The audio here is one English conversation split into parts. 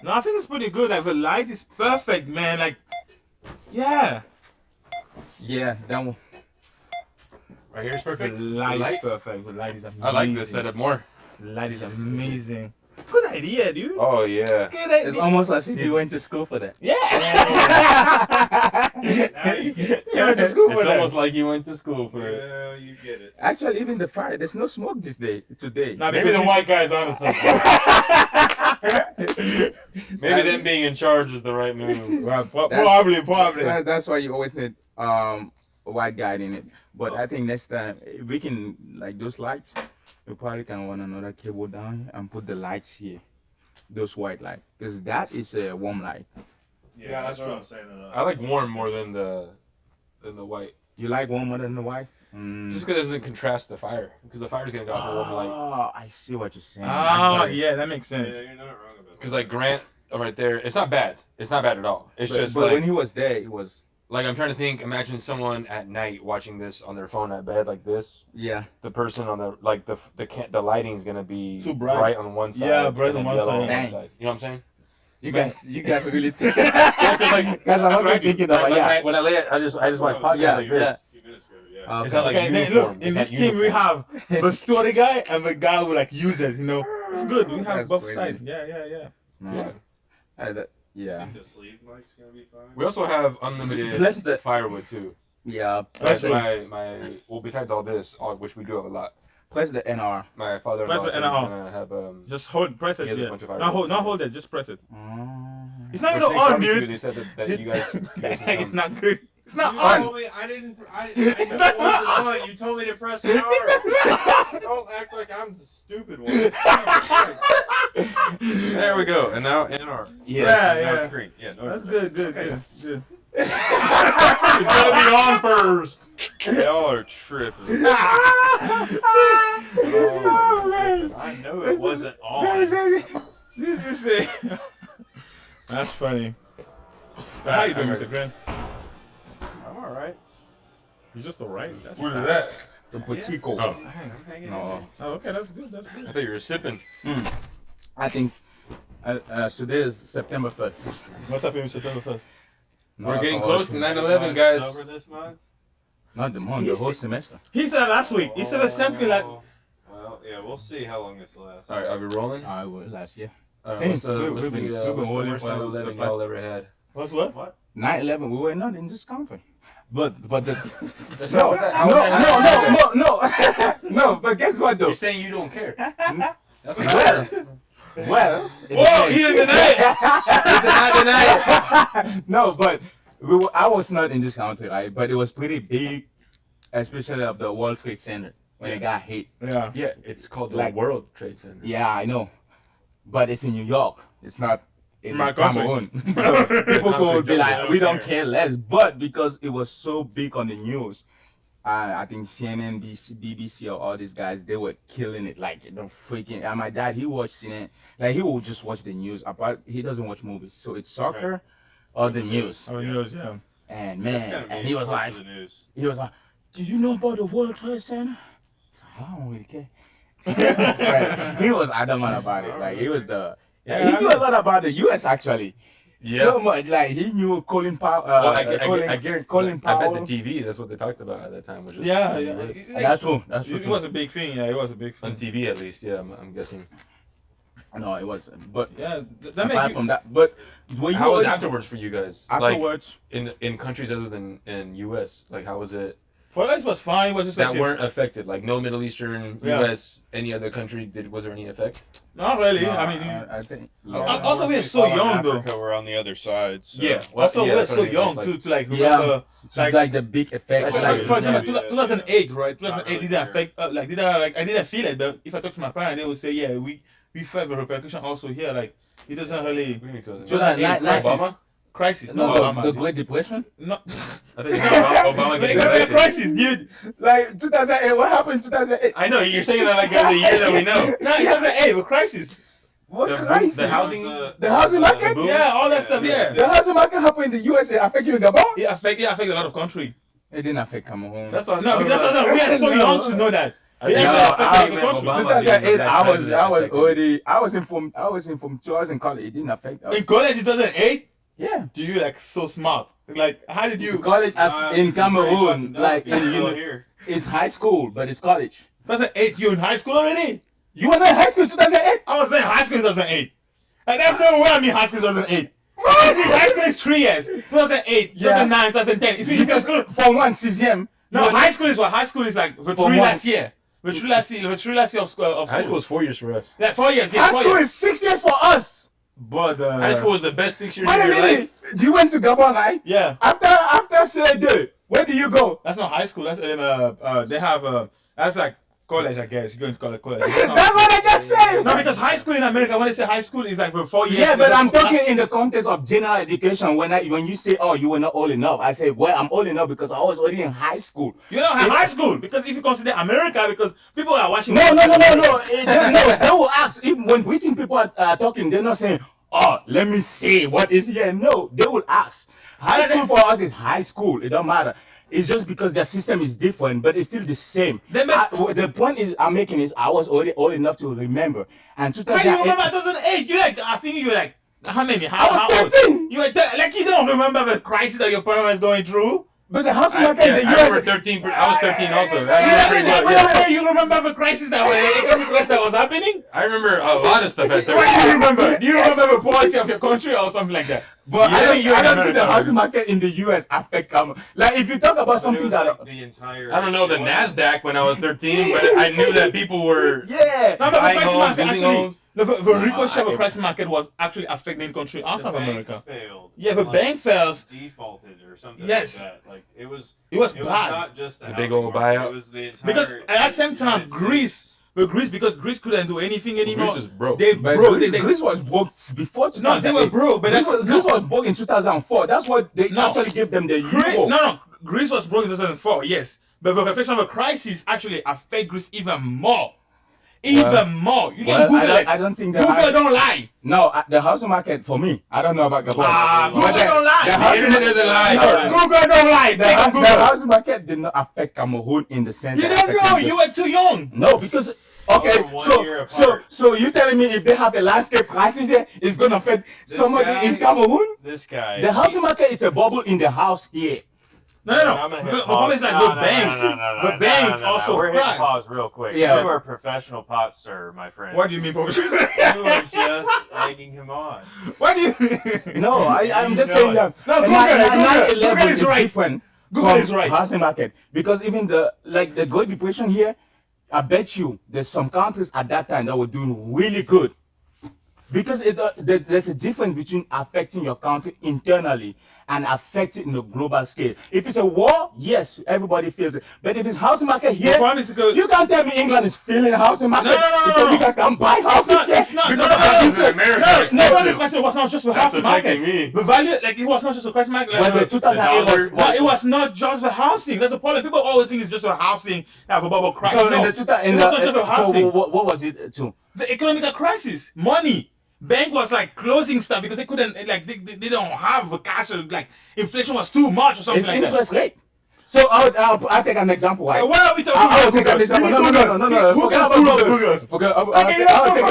No, I think it's pretty good. Like the light is perfect, man. Like, yeah. Yeah, that one. Right here is The perfect. light is perfect. The light is amazing. I like this setup more. The light is amazing. Good idea, dude. Oh yeah. Good idea. It's almost as if you went to school for that. Yeah. Now you get it. You went to school for It's that. almost like you went to school for it. Yeah, you get it. Actually, even the fire, there's no smoke today. Nah, Maybe because the he- white guy's on to something. Maybe them being in charge is the right move. Well, probably. That's why you always need a white guy in it. But I think next time if we can like those lights, we probably can run another cable down here and put the lights here, those white light, because that is a warm light. Yeah, that's what I'm saying. I like warm more than the white. You like warmer than the white? Just because it doesn't contrast the fire. Because the fire's gonna go off a warm light. Oh, I see what you're saying. Oh, yeah, that makes sense. Yeah, you're not wrong about that. Because like Grant, right there, it's not bad. It's not bad at all. It's just but like when he was there, it was I'm trying to think. Imagine someone at night watching this on their phone at bed like this. yeah. The person on the the lighting's gonna be Too bright. on one side. Yeah, bright and on then one yellow side. You know what I'm saying? You guys really think? Yeah, 'cause, like, Guys, I'm also Imagine, thinking like, about yeah. when I lay it, I just watch podcasts Yeah, like this. yeah. A few minutes ago, yeah. It's not like Okay, then uniform. look, in It's this not team we uniform. have the story guy and the guy who like uses, you know. It's good. We have That's both crazy. sides. Yeah. No. Yeah. Yeah. The sleeve mic's gonna be fine. We also have unlimited Plus the- firewood too. Yeah. That's Plus, true. Well, besides all this, which we do have a lot. plus the NR. My father-in-law Plus the said he's NR. gonna have Just press He it. has a Yeah. bunch of Not hold it. Just press it. Mm. It's not which even they on, promised you, dude. They said that you guys. It's not good. It's not You on. told me I didn't it wasn't on. You told me to press R. Don't act like I'm the stupid one. Jesus Christ. There we go. And now NR. Yeah. No screen. Yeah, no That's screen. good. It's gotta be on first. Y'all are tripping. Oh, man. I know it wasn't on. This is it. That's funny. How you doing, Mr. Grant? I'm alright. You just alright? That's Where's it at? The Potico. Oh, I'm hanging No. in Oh, okay, that's good. I thought you were sipping. I think today is September 1st. What's happening with September 1st? We're getting alcohol close to tonight. 9/11, guys. Sober this month? Not the month, the whole semester. He said last week. He said the same thing like. Well, yeah, we'll see how long this lasts. All right, are we rolling? I was last year. What's the, We've been holding worst for 9/11 the y'all ever had? What's what? 9/11, we were not in this country. But the That's no, not- how was that not- no. No, but guess what though? You're saying you don't care. That's what Well, Whoa, he didn't deny it. no, but I was not in this country, right? But it was pretty big, especially of the World Trade Center when it got hit. Yeah. Yeah, it's called the Like- World Trade Center. Yeah, I know, but it's in New York. It's not in My country. Cameroon. So people could be like, don't we don't care. care less. But because it was so big on the news, I think CNN, BBC, or all these guys, they were killing it. Like the freaking. And my dad, he watched CNN. Like he will just watch the news. Apart, he doesn't watch movies. So it's soccer or the news. Oh, news, yeah. And That's man, gotta be and he was important like, for the news. do you know about the World Trade Center? I don't really care. But he was adamant about it. Like he was the. Yeah, he knew a lot about the U.S. actually. Yeah. So much, like he knew Colin Powell. Well, I guarantee. Colin I Powell. bet the TV. That's what they talked about at that time. Was just Yeah. That's true. That's true. It was a big thing. Yeah, it was a big on thing. TV at least. Yeah, I'm guessing. No, it wasn't. But Yeah, that make apart you, from that, but when you How was were- afterwards for you guys? afterwards, Like in countries other than in U.S. Like how was it for us it was fine. It was just that like weren't affected? Like no Middle Eastern, Yeah. U.S., any other country? Was there any effect? not really. no, I mean, I think. Also, we're so young, though. Africa, we're on the other side. So. Yeah. also yeah, we're that's what so I mean, young like- to like Yeah. remember. It's like the big effect. Like, Like, for example, yeah. 2008, right? 2008 Not really didn't care. affect. I didn't feel it. But if I talk to my parents, they would say, yeah, we felt the repercussion also here. Like it doesn't really What do you mean, cousin? 2008 Like, crisis. Obama? Crisis. No, No, Obama. the Great Depression. No. I think Obama They gets got a elected. crisis, dude. Like 2008. What happened in 2008? I know you're saying that like every year that we know. No, it hasn't. Hey, a crisis. What The- crisis? the housing- The housing market? boom? Yeah, all that stuff. Yeah. The housing market happened in the USA. Affect you in Gabon? It affect a lot of country. It didn't affect Cameroon. That's what No, because we are so young to know that. I think Yeah, No, affected I- the country. Obama 2008, being the black president I was informed too. I was in College. It didn't affect us. In college in 2008, Yeah. do you like so smart? Like, how did you? College as in Cameroon, like in still here. it's high school, but it's college. 2008, you in high school already? You were not in high school in 2008? I was in high school in 2008. Like, there's no way I'm in high school in 2008. High school is 3 years. 2008, Yeah. 2009, 2010. It's been Because school. for one, CCM. No, high school is what? High school is like the For 3 one. last year. The 3 last year of school. High school is 4 years for us. Yeah, 4 years. Yeah, High 4 school years. is 6 years for us. But High school was the best 6 years Wait of a your life. minute. You went to Gabon, right? yeah, After CA2, where do you go? that's not high school. That's they have that's like college, I guess. You're going to college. That's what I just said. No, because high school in America, when they say high school, is like for 4 years. Yeah, but They I'm don't- talking in the context of general education. When you say, "Oh, you were not old enough," I say, "Well, I'm old enough because I was already in high school." You know, high school, because if you consider America, because people are watching. No. They will ask if when British people are talking, they're not saying, "Oh, let me see what is here." No, they will ask. High school for us is high school. It don't matter. It's just because the system is different, but it's still the same. The point I'm making is I was already old enough to remember. And How do you 2008, remember 2008? You like, I think you were like, how many? I was 13. You were like, you don't remember the crisis that your parents going through? but the house I, market in yeah, the I US. remember 13. I was 13 also. You, That's pretty good. you remember the crisis that was happening? I remember a lot of stuff at 13. What do you remember? Do you remember the poverty of your country or something like that? But Yeah, I you're don't in think the America. housing market in the US affect like if you talk about But it something was that like the entire. I don't know the it wasn't- NASDAQ when I was 13, but I knew that people were yeah. No, but the buying crisis homes, market building actually, homes. the ricochet of I- the crisis market was actually affecting the country The outside of banks America. failed. Yeah, the Like, bank fails. defaulted or something Yes. like that. Like it was Bad. not just The the big housing old market, buyout. It was the entire. Because at the same time, United Greece, States. because Greece couldn't do anything anymore. Greece is broke. They But broke. Greece was broke before 2008. No, they were broke, but Greece was broke in 2004. That's what they No. actually gave them the Greece, euro. no, Greece was broke in 2004, yes. But the reflection of a crisis actually affect Greece even more. Even more. You can Google it. I don't think the Google don't lie. No, the housing market for me. I don't know about Gabon. Google But the- don't lie. the housing internet market doesn't lie. No, Google don't lie. the, Take on the Google. housing market did not affect Cameroon in the sense You that don't affected know. Greece. You were too young. No, because okay, Over 1 year apart. so you telling me if they have a landscape crisis here, it's gonna affect This somebody guy- in Cameroon? This guy. The housing market is a bubble in the house here. No. I'm gonna hit The pause. problem is like No, the no, bank. no, no, no, The no, bank no, also We're hitting cried. pause real quick. Yeah. You are a professional pot stirrer, my friend. What do you mean, Bobby? You are just egging him on. What do you? No, I'm You just know saying it. that No, Google it, Google 9/11 is is right. different Google from is right. housing market because even the Great Depression here, I bet you there's some countries at that time that were doing really good. Because there's a difference between affecting your country internally and affecting in the global scale. If it's a war, yes, everybody feels it. But if it's housing market here, problem is because- you can't tell me England is feeling housing market no, because no. you guys can buy houses here. It's not. Because No, of the no, difference. in America, No, it's no, expensive. the question was not just for That's housing market. affecting me. The value, like it was not just a question market. Like, But the 2008 was no, it was not just for housing. That's the problem. People always think it's just for housing. Have a bubble crash. So no, in the, it was not just for so housing. what was it to? The economic crisis, money. Bank was like closing stuff because they couldn't, like they don't have the cash. Or, like inflation was too much or something It's like that. interest rate. So I'll take an example. Right? Why are we talking I'll about take an Google? example. No. Who Forget can about pull up Google. Google? Forget Okay,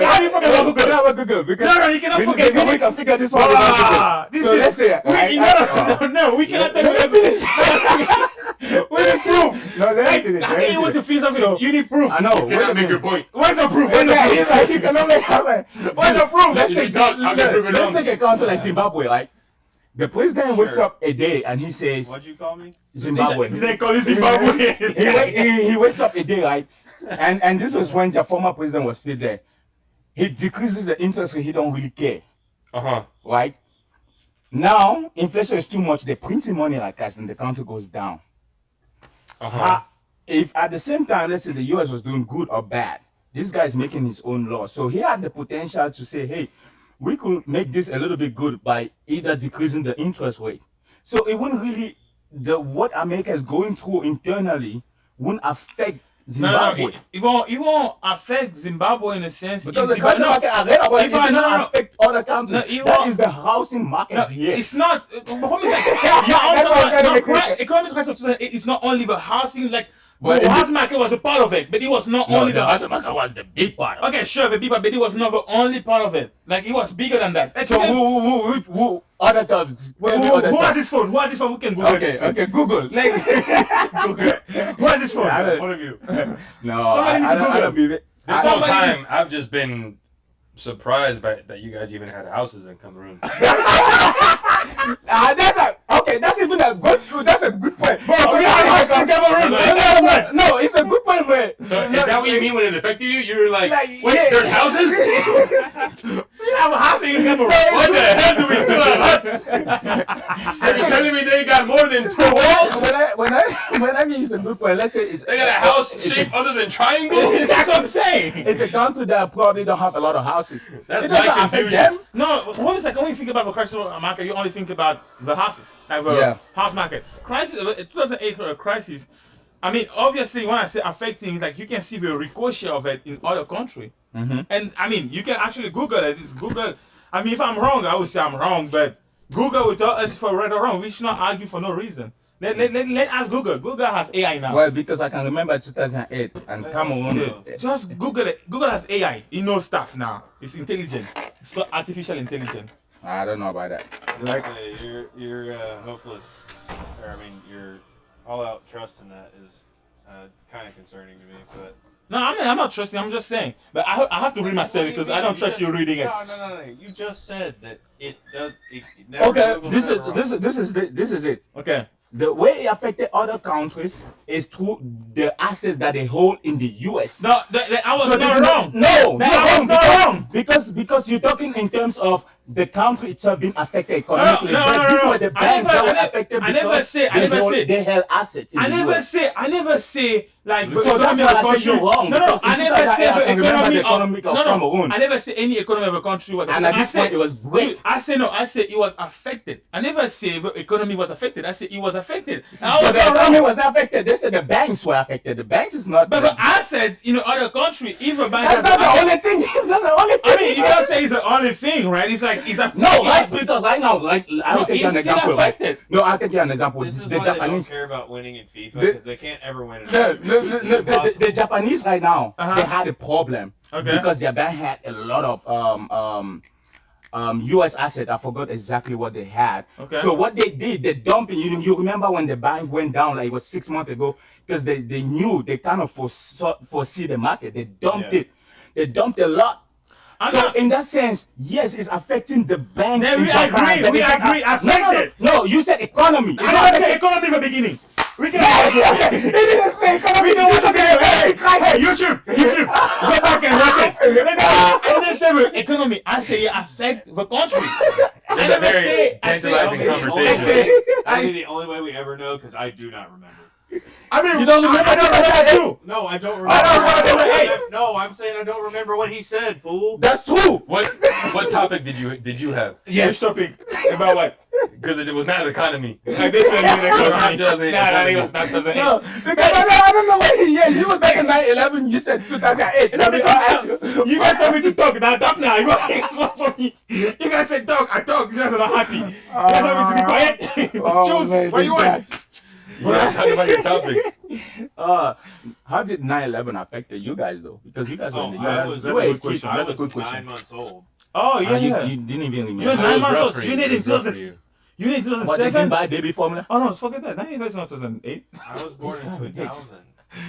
how do you forget about Google? Forget about Google. Because No, you cannot forget we Google. can figure this one out. This So is- let's say. No, we cannot tell you everything. We need proof. No, let me Like, finish. how can you want to feel something? So- You need proof. I know. You cannot make your point. Where's the proof? Where's the Yeah, proof? it's like you cannot make Where's the proof? Let's You take can't- how can you prove it let's wrong? take a country like Zimbabwe, right? The president wakes Sure. up a day and he says What'd you call me? Zimbabwe. Did they call you Zimbabwe? He wakes up a day, right? And this was when the former president was still there. He decreases the interest rate, he don't really care, right? Now, inflation is too much, they're printing money like cash and the country goes down. If at the same time, let's say the US was doing good or bad, this guy is making his own law. So he had the potential to say, hey, we could make this a little bit good by either decreasing the interest rate. So it wouldn't really, what America is going through internally wouldn't affect Zimbabwe. It won't affect Zimbabwe in a sense. Because if the housing market I read about it, it no, did no, not affect other countries. No, it That won't- is the housing market No, here. it's not. The problem is like, That's what I'm trying to make clear. economic crisis of 2008 is not only the housing. Like But the house market was a part of it, but it was not only the the house market was the big part. Okay, sure, the people, but it was not the only part of it. Like, it was bigger than that. So who other times? Who has this phone? Who has this phone? Who can Google this phone? Okay, Google. Like, Google. Who has this phone? I don't- One of you. No, Somebody needs to Google. I don't believe it. This whole Somebody- time, I've just been surprised by that you guys even had houses in Cameroon. That's even a good. That's a good point. Bro, we had a house in Cameroon. No, it's a good point, man. So is that what you mean when it affected you? You were like, Like, wait, yeah. there's houses? We have a house in Cameroon. What the hell do we do at huts? Are you telling me they got more than two walls? When I mean it's a good point, let's say it's They got a house shape other than triangle? That's what I'm saying. It's a country that probably don't have a lot of houses. That's It doesn't my affect confusion. them. No, one is like when you think about the commercial market, you only think about the houses, like the Yeah. house market. Crisis, 2008 crisis. I mean, obviously, when I say affecting, it's like you can see the ricochet of it in other countries. Mhm. And I mean, you can actually Google it. It's Google. I mean, if I'm wrong, I would say I'm wrong, but Google will tell us if we're right or wrong. We should not argue for no reason. Let us Google. Google has AI now. Well, because I can remember 2008 and Cameroon. Yeah. Just Google it. Google has AI. It knows stuff now. It's intelligent. It's called artificial intelligence. I don't know about that. Like, you're hopeless. Or, I mean, your all-out trust in that is kind of concerning to me. But No, I'm not trusting. I'm just saying. But I have to read myself because I don't trust you reading it. No. You just said that it does. It never Okay, Google's this never wrong. is it. Okay. The way it affected other countries is through the assets that they hold in the US. No, I was not they- wrong. No, That you're was wrong, not because- wrong. Because you're talking in terms of the country itself being affected economically. No, but these were the I banks that were never- affected I never because say- I never say- they held assets in I the never US. say like So that's why I said you're wrong, No, because I in never 2008 say I the can remember economy the economy of Cameroon. I never say any economy of a country was And affected. at this point, it was great. I say no. I say it was affected. I never say the economy was affected. I say it was affected. I So was the not economy wrong. was not affected. They said the banks were affected. The banks is not. But the asset in other country, if a bank That's has not the only thing. That's the only thing. I mean, you can't say it's the only thing, right? It's like it's a No, right? Because right now, like I'll take you an it's still example. Right? affected. No, I'll take you an example. This is The why they don't Japanese. care about winning in FIFA The- because they can't ever win it. The Japanese right now, Uh-huh. they had a problem Okay. because their bank had a lot of US assets. I forgot exactly what they had. Okay. So what they did, they dumped it. You remember when the bank went down, like it was 6 months ago, because they knew they kind of foresee the market. They dumped Yeah. it. They dumped a lot. I'm So not- in that sense, yes, it's affecting the banks. Then in we Japan, agree, but we it's not- agree, No, affected. No, you said economy. It's I not never say affecting- economy from the beginning. We can It didn't say economy. We can watch It it. said Hey, YouTube. Go back and watch it. I didn't say the economy. I say it affect the country. I It's a never very say. I tantalizing say. conversation. I say. That'd be the only way we ever know because I do not remember. I mean, You don't remember I don't remember that too. No, I don't I don't remember. remember. Hey. No, I'm saying I don't remember what he said, fool. That's true. What topic did you have? Yes. Topic about what? Because it was not economy. Like this one, Not economy. just Nah, it was not 2008. No, because I don't know what he was back in 9/11. You said 2008. No, because you. you guys tell me to talk. Now talk now. You guys want from me. You guys say talk. I talk. You guys are not happy. You guys want me to be quiet. Choose. man, What do you this want? We're not talking about your topic. How did 9/11 affect you guys though? Because you guys were Oh, in the I US. was- You were that's a a good kid. question. I That's a was good question. 9 months old. Oh yeah, You, yeah. you didn't even remember. You're So it 9 was months rough old. for You need It in was rough for 2000. you. You need What did you 2007. buy baby formula? Oh no, forget that. 9 is not 2008. I was born This in guy 2000.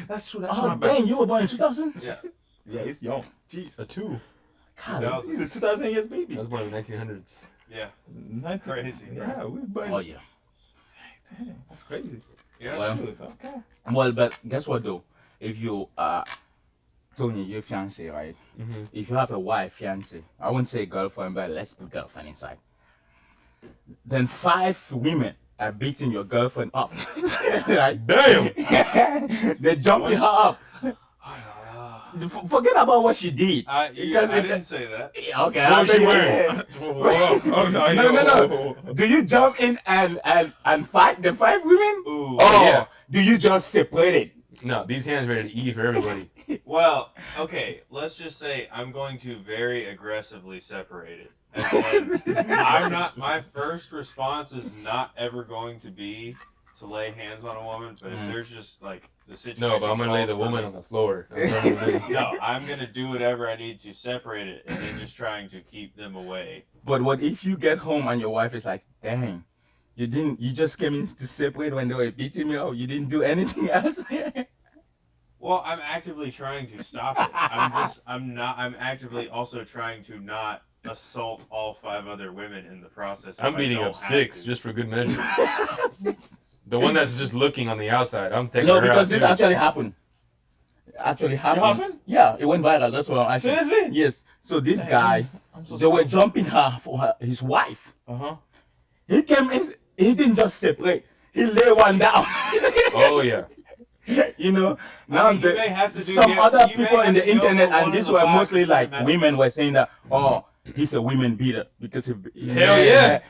That's true. That's Oh not dang, bad. you were born in 2000? Yeah. Yeah, it's young. Jeez. A 2. God. He's a 2000 years baby. I was born in the 1900s. Yeah. 19. Crazy. Yeah, we born. Oh yeah. Dang, that's crazy. Yeah. Well, Okay. well, but guess what though? If you Tony, your fiance, right? Mhm. If you have a wife, fiance, I wouldn't say girlfriend, but let's put girlfriend inside. Then 5 women are beating your girlfriend up. Right? Damn! They're jumping her up. Forget about what she did. Because I it- didn't say that. Yeah, okay. What I'll was she tell you. wearing? Oh no, No. Do you jump in and fight the 5 women? Ooh. Or yeah. do you just separate it? No, these hands ready to eat for everybody. Well, okay, let's just say I'm going to very aggressively separate it. And then I'm not. My first response is not ever going to be to lay hands on a woman. But if there's just like the situation. No, but I'm gonna lay the calls for woman me. on the floor. That's what I'm gonna do. No, I'm gonna do whatever I need to separate it, and then just trying to keep them away. But what if you get home and your wife is like, dang, you just came in to separate when they were beating me up. You didn't do anything else. Well, I'm actively trying to stop it. I'm actively also trying to not assault all 5 other women in the process. if I'm I beating don't up have 6 to. just for good measure. The one that's just looking on the outside, I'm taking No, her because out. this too. actually happened. happened? Yeah, it went viral. That's what I'm asking. Seriously? Yes. So this guy, I'm so they were sorry. jumping her for his wife. Uh-huh. He came in. He didn't just separate. He lay one down. Oh yeah. You know. Now I mean, you may have to do some other you may people have in the to go internet, for one and of these the were 5 mostly to send like messages. women were saying that, oh, he's a women beater because he. Hell yeah.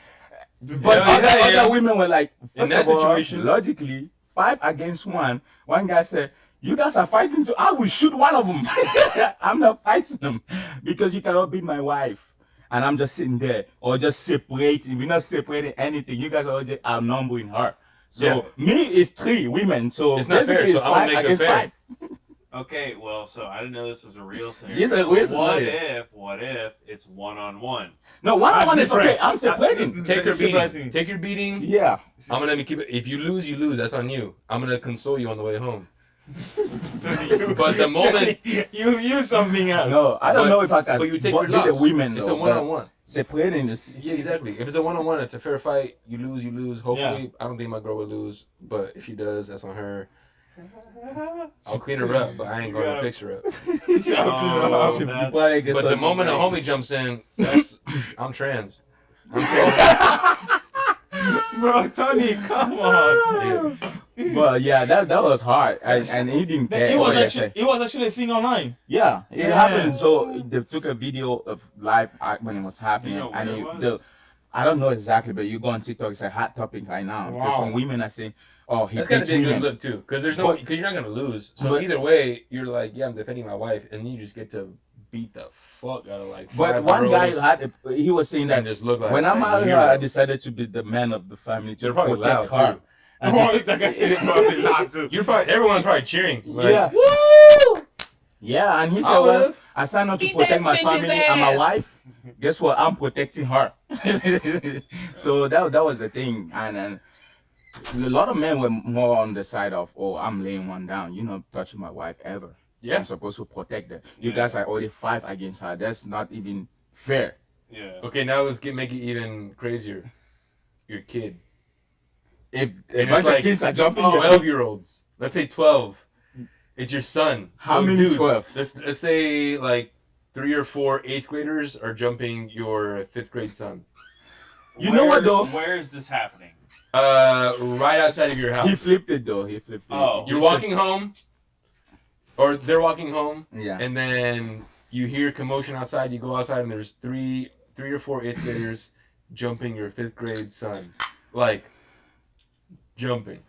But Hell other, yeah, yeah. other women were like, In first that of all, situation- logically, 5 against 1. One guy said, you guys are fighting, so I will shoot one of them. I'm not fighting them because you cannot beat my wife. And I'm just sitting there or just separating. We're not separating anything. You guys are just outnumbering her. So Yeah. me is 3 women. So It's not fair, basically so it's I'm gonna 5 make it against fair. 5. Okay, well, so I didn't know this was a real scenario. Yes, a real scenario. What if it's one-on-one? No, one-on-one is different. okay. I'm separating. Take your Separating. beating. Take your beating. Yeah. I'm gonna let me keep it. If you lose, you lose. That's on you. I'm gonna console you on the way home. But the moment, you use something else. No, I don't But- know if I can but you take beat your the loss. women It's though, a but one-on-one. separating is Yeah, exactly. If it's a one-on-one, it's a fair fight. You lose, you lose. Hopefully, I don't think my girl will lose. But if she does, that's on her. I'll clean her up, but I ain't gonna Yeah. fix her up. Oh, She that's probably gets But the on moment a break. homie jumps in, that's I'm trans. I'm trans. Bro, Tony, come on. Yeah. But yeah, that was hard, and he didn't care. It what was they actually said. it was actually a thing online. Yeah, it Yeah. happened. So they took a video of live when it was happening, You know and where it it, was? the I don't know exactly, but you go on TikTok, it's a hot topic right now. Because Wow. some women are saying, "Oh, he That's gotta beats be a good women." look too, because there's no, But- because you're not gonna lose. So but- either way, you're like, yeah, I'm defending my wife, and you just get to beat the fuck out of like But 5 one guy girls he was saying that and just look like when I a married her, hero. I decided to be the man of the family to They're probably protect loud, her. too. And Oh, like I said, it probably not too. You're probably everyone's probably cheering. Like, yeah. Woo! Yeah, and he said, I well, would've. I signed up to protect my family and my wife. Guess what? I'm protecting her. So that was the thing. And a lot of men were more on the side of, oh, I'm laying one down. You're not touching my wife ever. Yeah. I'm supposed to protect her. You Yeah. guys are already 5 against her. That's not even fair. Yeah. Okay, now let's make it even crazier. Your kid. If a And it's bunch of like kids are jumping your 12-year-olds. Let's say 12. It's your son. How many dudes, 12? Let's say like 3 or 4 8th graders are jumping your 5th grade son. You know what, though? Where is this happening? Right outside of your house. He flipped it though. He flipped it. Oh. You're He said- walking home, or they're walking home, Yeah. and then you hear commotion outside. You go outside, and there's three or 4 8th graders jumping your 5th grade son, like jumping.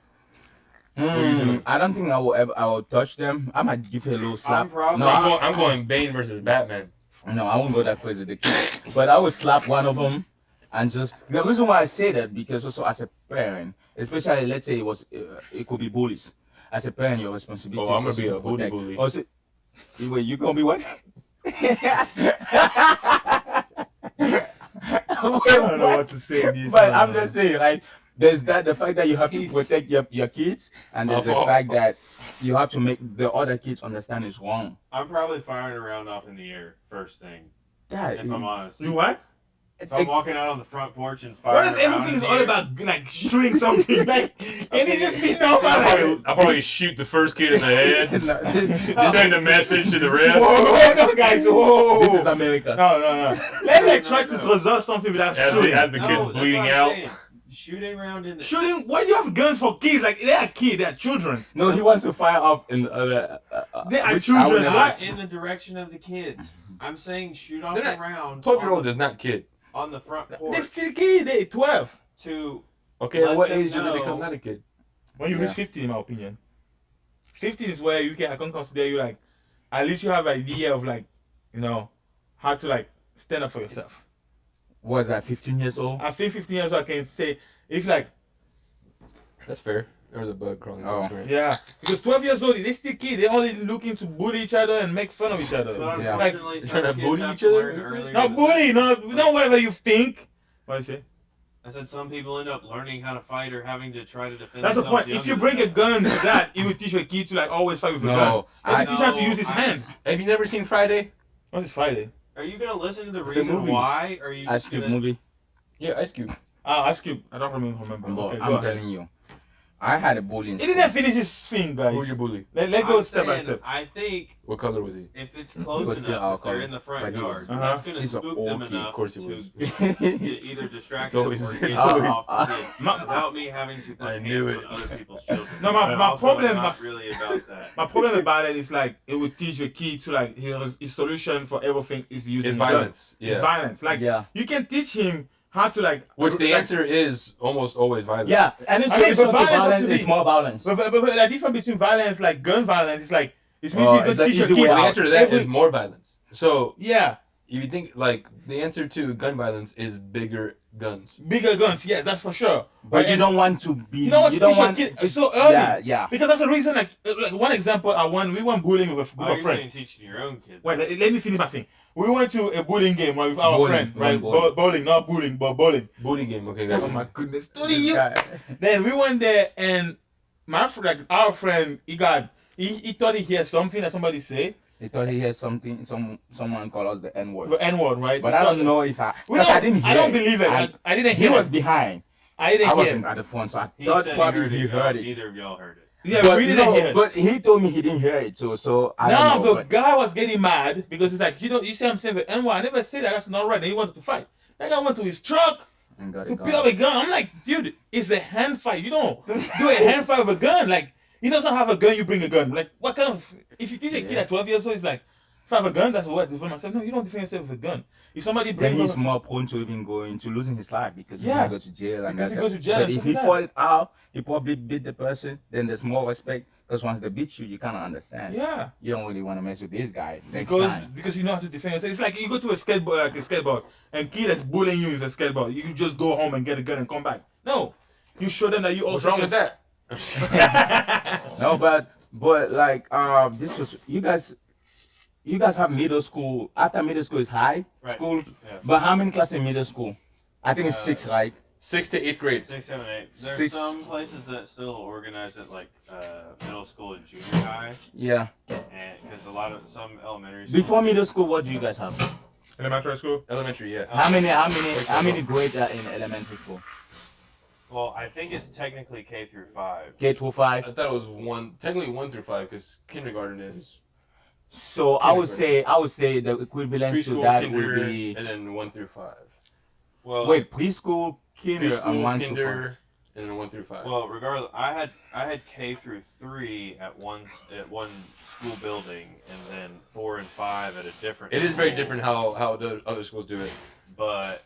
What are you doing? I don't think I will touch them. I might give her a little slap. I'm probably- No, I'm going Bane versus Batman. No, I won't go that crazy. The kid, but I will slap one of them, and just the reason why I say that because also as a parent, especially let's say it could be bullies. As a parent, your responsibility Oh, is I'm gonna also be to a bully protect. bully. Also, wait, you gonna be what? I don't know what to say. in this But one. I'm just saying, right? There's the fact that you have to protect your kids, and there's the fact that you have to make the other kids understand it's wrong. I'm probably firing a round off in the air first thing. That If I'm honest. You what? If I'm walking out on the front porch and firing What is a round everything in is the all air- about? Like shooting something? Like can it just be normal? I'll probably shoot the first kid in the head. No, Send a message to the Whoa, rest. whoa, no, guys, whoa. this is America. No. Let's like try No. to resolve something without As shooting. the No, kid's that's bleeding what I'm out. saying. Shooting around in the Shooting? Why do you have guns for kids? Like they are kids, they are children. No, he wants to fire off in They are which children, I would never- right? not in the direction of the kids. I'm saying shoot off They're not- the round 12-year-old is not kid. on the front They porch still kids. They 12. to Okay, Let what them age do they know. become not a kid? When you Yeah. reach 15, in my opinion. 15 is where I can consider you like, at least you have an idea of like, how to like stand up for yourself. Was that 15 years old? I think 15 years old I can say, if like, That's fair. There was a bug crawling Oh. on the screen. Yeah, because 12 years old, they still kids. They only looking to bully each other and make fun of each other. But Yeah. Like, unfortunately, some Trying to kids bully have each to other? learn Is it? earlier not than bully, that. not whatever you think. What you say? I said some people end up learning how to fight or having to try to defend That's the themselves point. If you younger bring a than gun to that, it will teach a kid to like always fight with a gun. No, It's I, teach him to use his No, hand. Have you never seen Friday? What's this Friday? Are you gonna listen to the reason movie. why? Or are you Ice just Cube gonna... movie. Yeah, Ice Cube. Ice Cube. I don't remember. But Okay, go I'm ahead. telling you, I had a bully in He school. didn't finish his thing, guys. Who was your bully? Let go I'm step by saying, step. I think What color was he? if it's He close was still enough, if they're alcohol, in the front but he yard, was- that's gonna He's an spook old them kid, enough of course he to, was. to either distract It's them always- or get it's them always- off the kid My- without me having to put I hands knew it. on other people's children. No, But my also problem- not really about that. My problem about it is like it would teach a kid to like his solution for everything is using It's a gun. violence. It's Yeah. violence. Like Yeah. you can teach him how to like. Which the like, answer is almost always violence. Yeah, and it's I mean, it's but such a violence has violence. to It's be- more violence. But the difference between violence, like gun violence, is like it's means Oh, you it's can the teach a easy kid. way The out. answer to that is every- more violence. So Yeah, if you think like the answer to gun violence is bigger guns. bigger guns. Yes, that's for sure. But you don't want to be. You don't want to teach your kid so early. Yeah. Because that's the reason. Like one example, we went bowling with a Oh, group of you're friends. saying teaching your own kids. Wait, let me finish my thing. We went to a bowling game right, with our Bowling, friend, right? bowling. Bowling, not bullying, but bowling. Bully game. Okay, Oh guys. my goodness, This guy. Then we went there, and our friend, he thought he heard something that somebody say, He thought he heard something. Someone called us the N word. the N word, right? But I don't know if I. We Because don't, I didn't hear. I don't believe it. I didn't He hear. was it. behind. I didn't I hear. wasn't it. at the phone, so I He thought said probably he he heard it. Neither of y'all heard it. Yeah, But we didn't no, hear. it. But he told me he didn't hear it too. So I Now don't know. the but- guy was getting mad because he's like, you see, I'm saying the N word. I never said that. That's not right. And he wanted to fight. That guy went to his truck and got to it pick up a gun. I'm like, dude, it's a hand fight. You don't do a hand fight with a gun. Like, he doesn't have a gun. You bring a gun. Like, what kind of? If you teach a kid Yeah. at 12 years old, it's like, if I have a gun, that's what I defend myself. No, you don't defend yourself with a gun. If somebody Then brings he's more prone to even going to losing his life because Yeah. he might go to jail and Because that's he goes to jail But and if stuff he like that. fall it out, he probably beat the person. Then there's more respect because once they beat you, you kind of understand. yeah. You don't really want to mess with this guy next Because time. you know how to defend yourself. It's like you go to a skateboard, and kid that's bullying you with a skateboard. You just go home and get a gun and come back. No, you show them that you What's also. wrong with that? No, but like this was you guys have middle school. After middle school is high Right. school. Yeah. But how many classes in middle school? I think it's 6, right? 6th to 8th grade. 6, 7, 8. There's 6. some places that still organize it like middle school and junior high, Yeah. and because some elementary schools. Before middle school, what do you guys have? Elementary school. Elementary, yeah. How many grades are in elementary school? Well, I think it's technically K through 5. K through I 5. thought it was technically 1 through 5, because kindergarten is So I would say the equivalent to preschool, that kinder, would be and then 1 through 5. Well, wait, preschool, kinder, and Preschool, 1 to 5. kinder, and then 1 through 5. Well, regardless, I had K through 3 at one school building, and then 4 and 5 at a different. It is very school. different how the other schools do it. But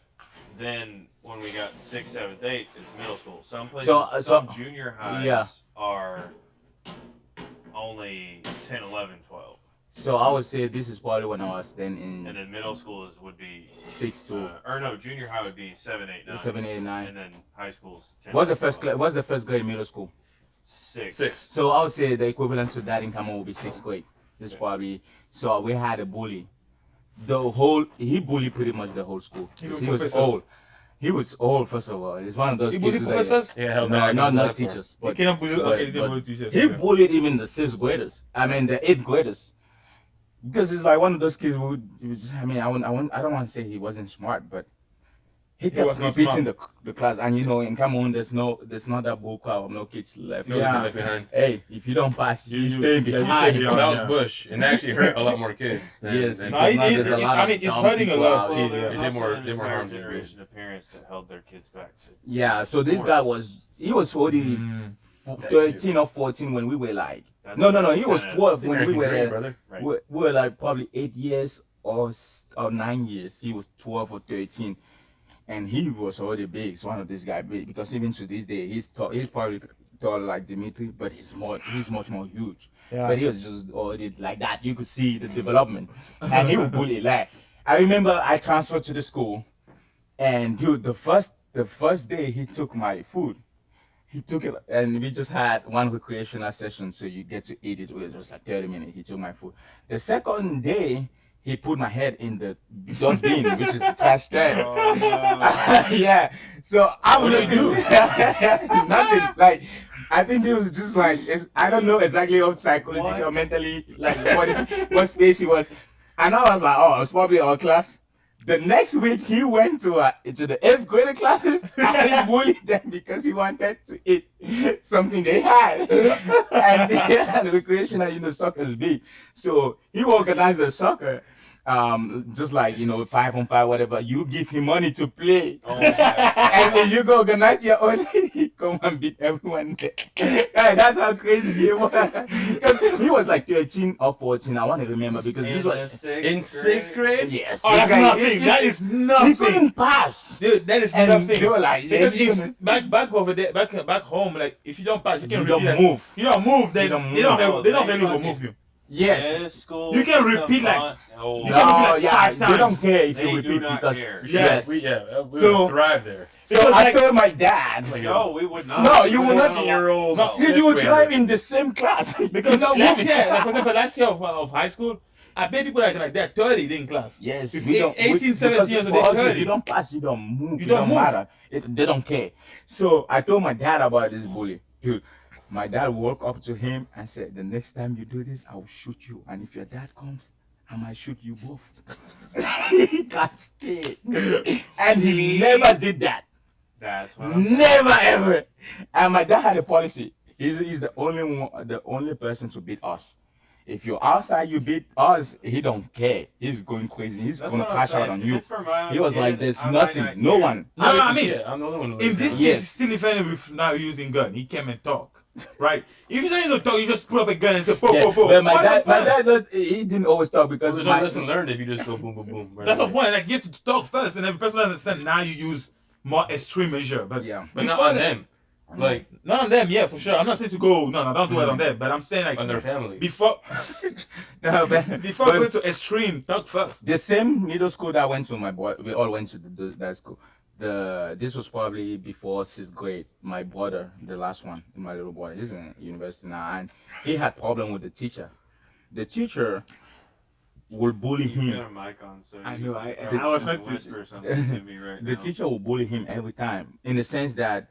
then when we got 6th, 7th, 8th, it's middle school. Some places, So- some junior highs yeah. are only 10, 11, 12, So I would say this is probably when I was then and in then middle school would be 6 to or no, junior high would be 7, 8, 9, 7, 8, 9. and then high school's 10. What's the first what's the first grade in middle school? 6. 6. So I would say the equivalent to that in Cameroon would be 6th grade. This is probably so we had a bully. He bullied pretty much the whole school. Even He was professors? old. He was old first of all. He's one of those You kids bully who like- professors? Yeah, hell No, not teachers. You But cannot bully. but- Okay, you didn't but bully teachers. he okay. bullied even the 6th graders. I mean the 8th graders. Because he's like one of those kids who he was, I mean I don't want to say he wasn't smart, but he kept was not repeating the class. And you know in Cameroon there's not that bull crowd of no kids left. No, Yeah. left behind. Hey, if you don't pass, you You- stay yeah, you behind. stay Well, behind. that was Yeah. Bush, and that actually hurt a lot more kids. Than, Yes, than No, it- now it- there's a it's- lot I of mean, it's dumb hurting a people lot of out kids, there. yeah. It did more- Also, did more entire harm than good. generation of parents that held their kids back to. Yeah, so this guy sports. he was already Mm. 13 or 14 when we were like That's no, he was kinda- 12 That's the when we American were dream, brother. Right. we were like probably 8 years or 9 years. He was 12 or 13, and he was already big. It's one of these guys big because even to this day he's probably tall like Dimitri, but he's much more huge. Yeah. But he was just already like that. You could see the development, and he would bully. Like I remember, I transferred to the school, and dude, the first day he took my food. He took it, and we just had one recreational session, so you get to eat it. It was like 30 minutes. He took my food. The second day, he put my head in the dustbin, which is the trash can. Oh, no. Yeah. So I What would did you do nothing. Like I think it was just like I don't know exactly how psychologically or What? mentally like what space he was. And I was like, oh, it's probably our class. The next week he went to the 8th grader classes and he bullied them because he wanted to eat something they had. And the recreational, soccer is big. So he organized the soccer, just like 5-on-5, whatever. You give him money to play. Oh, my God. And then you go organize your own. He come and beat everyone there. Yeah, that's how crazy he was. Because he was like 13 or 14. I want to remember because this In was the In sixth grade? yes. Oh, this that's guy- nothing. That is He nothing. couldn't pass. Dude, that is And nothing. they were like, Because yeah, if back over there, back home, like if you don't pass, you can You repeat don't that. move. You don't move, then You don't they don't move. they don't They really fucking- move you. yes. This school You can is repeat, like- fun- Oh, You can No, repeat like yeah, 5 they don't times. care if They you do repeat not because care. yes. We So- would thrive there. So Because, I like- told my dad, Like no, we would not. No, you will not. 14-year-old. No, you would drive in the same class Because You know, last moving. year, like for example, last year of high school, I bet people like they're 30 in class. Yes, If we don't. 18, 17 because years old, for they're us, if 30. you don't pass, you don't move. You It don't don't move. matter. They don't care. So I told my dad about this bully. Dude, my dad walked up to him and said, "The next time you do this, I will shoot you. And if your dad comes, I might shoot you both." He got scared, and he never did that. That's what I'm Never ever. And my dad had a policy. He's the only person to beat us. If you're outside, you beat us. He don't care. He's going crazy. He's That's gonna what I'm crash out saying. on If you. it's for my own He was kid, like, "There's I might nothing. not No care. one." No, I mean, Yeah, I'm the only one who in lives this down. case, Yes. it's still offended with now using gun. He came and talk, right? If you don't even talk, you just put up a gun and say, "Po, Yeah, po, po." but my What's the dad, point? he didn't always talk Well, because there's my, no lesson learned if you just go boom, boom, boom. Right That's the away. point. Like you have to talk first, and every person understands. Now you use more extreme measure, but Yeah. But not before on that- them. Like, None of them, yeah, for sure. I'm not saying to go. No, don't do it on them. But I'm saying like on their family. before No, but- before but going to extreme, talk first. the same middle school that I went to, my boy, we all went to that school. This was probably before 6th grade. My brother, the last one, my little brother, he's in university now, and he had problem with the teacher. The teacher will bully You got him. a mic on, so I you know, probably I was should not to- whisper something to me right The now. teacher will bully him every time, in the sense that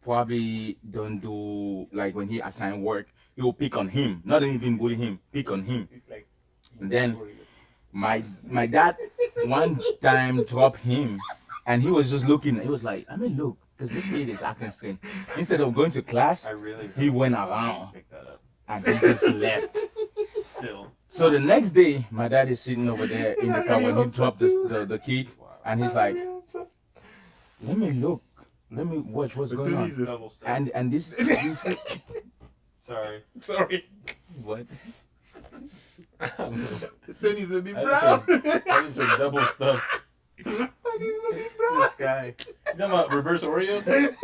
probably don't do like when he assign work, he will pick on him, not even bully him, pick on him. It's like And then my dad one time dropped him, and he was just looking. He was like, "I mean, look, because this kid is acting strange." Instead of going to class, I really he went hope you around. pick that up. and he just left. Still. So the next day, my dad is sitting over there in the car when he dropped the kid, and he's like, "Let me look, let me watch what's going on." Double step. And this Sorry. sorry. what? Tony's a bit I brown. just heard double stuff. This guy. You talking about reverse Oreos?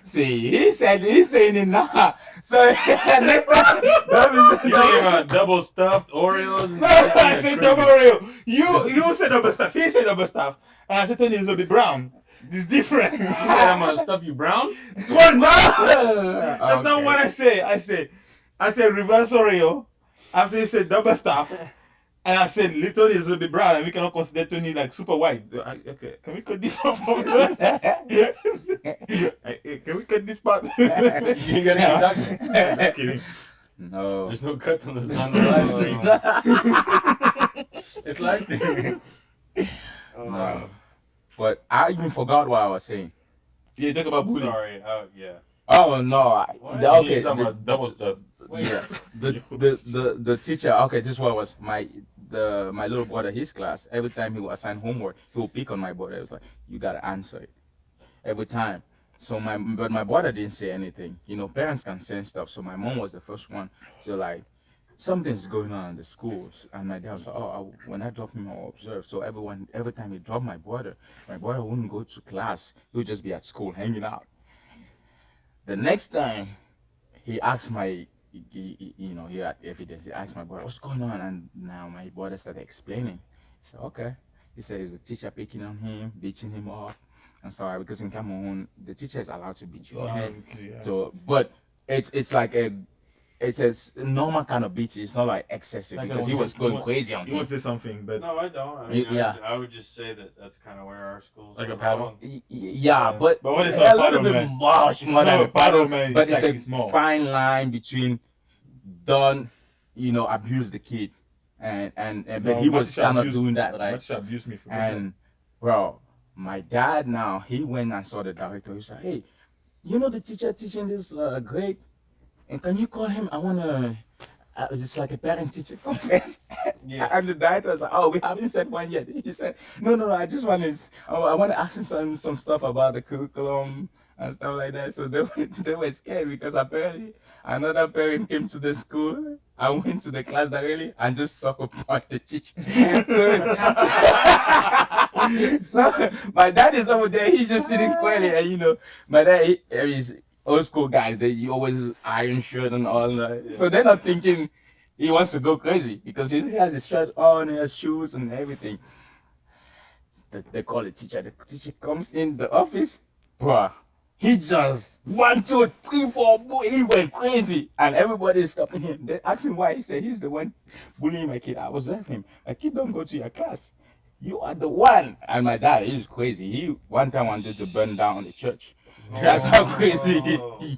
See, he's saying it now. So next time, You're talking about double stuffed Oreos? And I said double Oreo. You said double stuff. He said double stuff. And I said Tony is a bit brown. It's different. You said I'm gonna stuff you brown? What? No! That's That's not what I say. I said reverse Oreo. After you said double stuff. And I said little is a bit brown and we cannot consider Tony like super white. Okay, can we cut this off? Can we cut this part? You gotta keep talking. Just kidding. No. There's no cuts on the live stream. It's like No. But I even forgot what I was saying. Yeah, talk about bullying. Sorry. Oh, yeah. Oh no. What? Okay. He's talking the- about double stuff. Yeah, the teacher. Okay, this one was my little brother. His class. Every time he will assign homework, he will pick on my brother. It was like, "You gotta answer it every time." So but my brother didn't say anything. You know, parents can sense stuff. So my mom was the first one to like, something's going on in the schools. And my dad was like, "Oh, when I drop him, I'll observe." So every time he dropped my brother wouldn't go to class. He would just be at school hanging out. The next time, he asked he had evidence. He asked my brother, "What's going on?" And now my brother started explaining. He said, "Okay." He said, "Is the teacher picking on him, beating him up?" and stuff because in Cameroon the teacher is allowed to beat you. Yeah. So, but it's like it's a normal kind of beat. It's not like excessive Like because I he want- was going you want- crazy on You him. want to say something, but No, I don't. I mean, Yeah. I would just say that that's kind of where our schools Like are a paddle? wrong. Yeah, but what is a a little paddle, bit man? much It's more than not a a paddle, paddle, man. but It's it's like a it's more. fine line between don't abuse the kid and but No, he my was teacher kind of abused- doing that, My right? teacher abused me for And bro, my dad now he went and saw the director. He said, "Hey, the teacher teaching this grade, and can you call him? I wanna." It's like a parent-teacher conference. Yeah. And the director was like, "Oh, we haven't said one yet." He said, "No, I just want to. I want to ask him some stuff about the curriculum and stuff like that." So they were scared because apparently another parent came to the school and went to the class directly and just talked about the teacher. So my dad is over there. He's just sitting quietly, and my dad is old school guys. They always iron shirt and all that. So they're not thinking he wants to go crazy because he has his shirt on, he has shoes and everything. They call the teacher. The teacher comes in the office, bruh. He just 1, 2, 3, 4, boy, he went crazy, and everybody's stopping him. They asked him why. He said he's the one bullying my kid. I was there for him. My kid don't go to your class. You are the one. And my dad, he's crazy. He one time wanted to burn down the church. That's how crazy.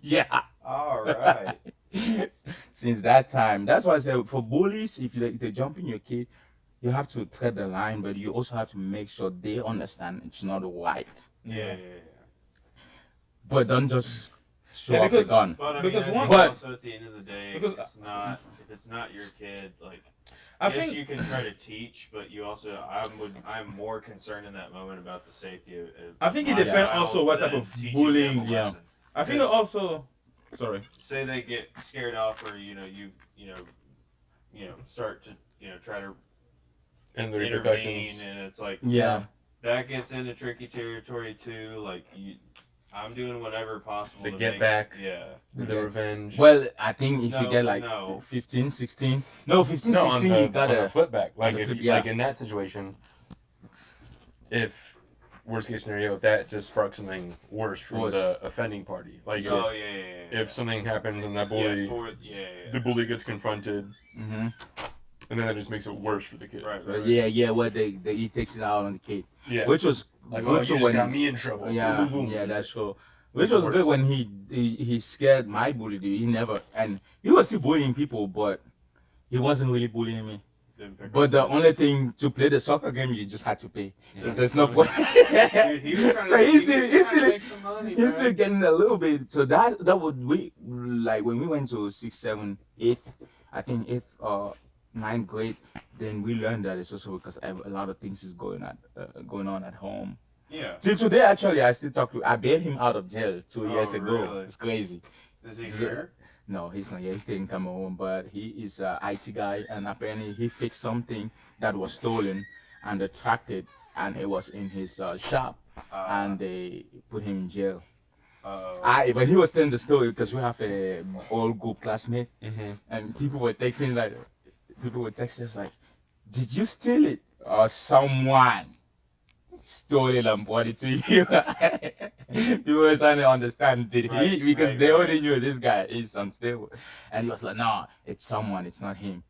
Yeah. All right. Since that time, that's why I said for bullies, if they jump in your kid, you have to tread the line, but you also have to make sure they understand it's not right. Yeah. But don't just show Yeah, up because- a gun. But I Because mean, I one- think But- also at the end of the day, Because- if it's not your kid, like I yes, think you can try to teach, but you also I'm more concerned in that moment about the safety of I think it my depends child also what type than of teaching bullying. them a Yeah. lesson. I think Yes. also. Sorry. Say they get scared off, or you start to try to And the intervene, repercussions. and it's like Yeah. that gets into tricky territory too. Like I'm doing whatever possible The to get make, back. Yeah. The revenge. Well, I think if you No, get like no. 15, 16. No, 15, No, 16, on you the gotta. flip back. Like on the if flip- you, yeah. like in that situation, if worst case scenario, that just sparks something worse from Worse. the offending party. Like Oh yeah. if something happens and that bully, the bully gets confronted, Mm-hmm. and then that just makes it worse for the kid. Right. So, yeah, where he takes it out on the kid, Yeah. which was Like, good oh, you to just when got me in trouble. yeah, Boom, boom, boom. yeah, that's true. Which Makes it was good worse. when he scared my bully. Dude. He never, and he was still bullying people, but he wasn't really bullying me. Didn't pick But up the on it. only thing to play the soccer game, you just had to pay. Yeah. There's no point. Dude, he was trying So to, he's he still was trying to still make some money, he's bro. still getting a little bit. So that would we like when we went to 6th, 7th, 8th, I think 8th or 9th grade. Then we learned that it's also because a lot of things is going on at home. Yeah. Till today, actually, I still talk to. I bailed him out of jail 2 years ago. really? It's crazy. Is he Yeah. here? No, he's not here. He's still in Cameroon, but he is an IT guy, and apparently he fixed something that was stolen, and they tracked it, and it was in his shop, and they put him in jail. But he was telling the story because we have a old group classmate, Mhm. and people were texting us like, "Did you steal it, or someone stole it and brought it to you?" People were trying to understand, did he? Right, Because right, they right. already knew this guy is unstable, and he was like, "No, it's someone. It's not him."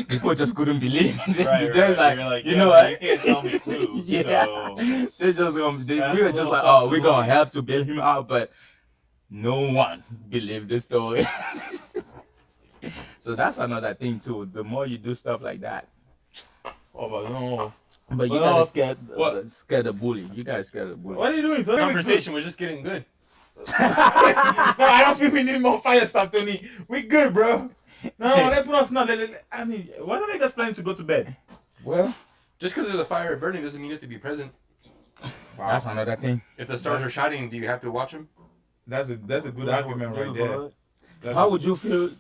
People just couldn't believe it. They was You're like, yeah, what? You can't tell me who. Yeah. So, They just we That's were a just little like, tough oh, to we're gonna believe. help to bail him out, but no one believed the story. So that's another thing too. The more you do stuff like that, Oh, but no. but you Well, gotta what? scare the bully. You gotta scare the bully. What are you doing? Tony? Conversation was just getting good. No, I don't think we need more fire stuff, Tony. We good, bro. No, let us not. I mean, why don't they just planning to go to bed? Well, Just because of the fire burning doesn't mean you have to be present. that's another thing. If the stars are shining, do you have to watch them? That's a good argument right there. That's How would you feel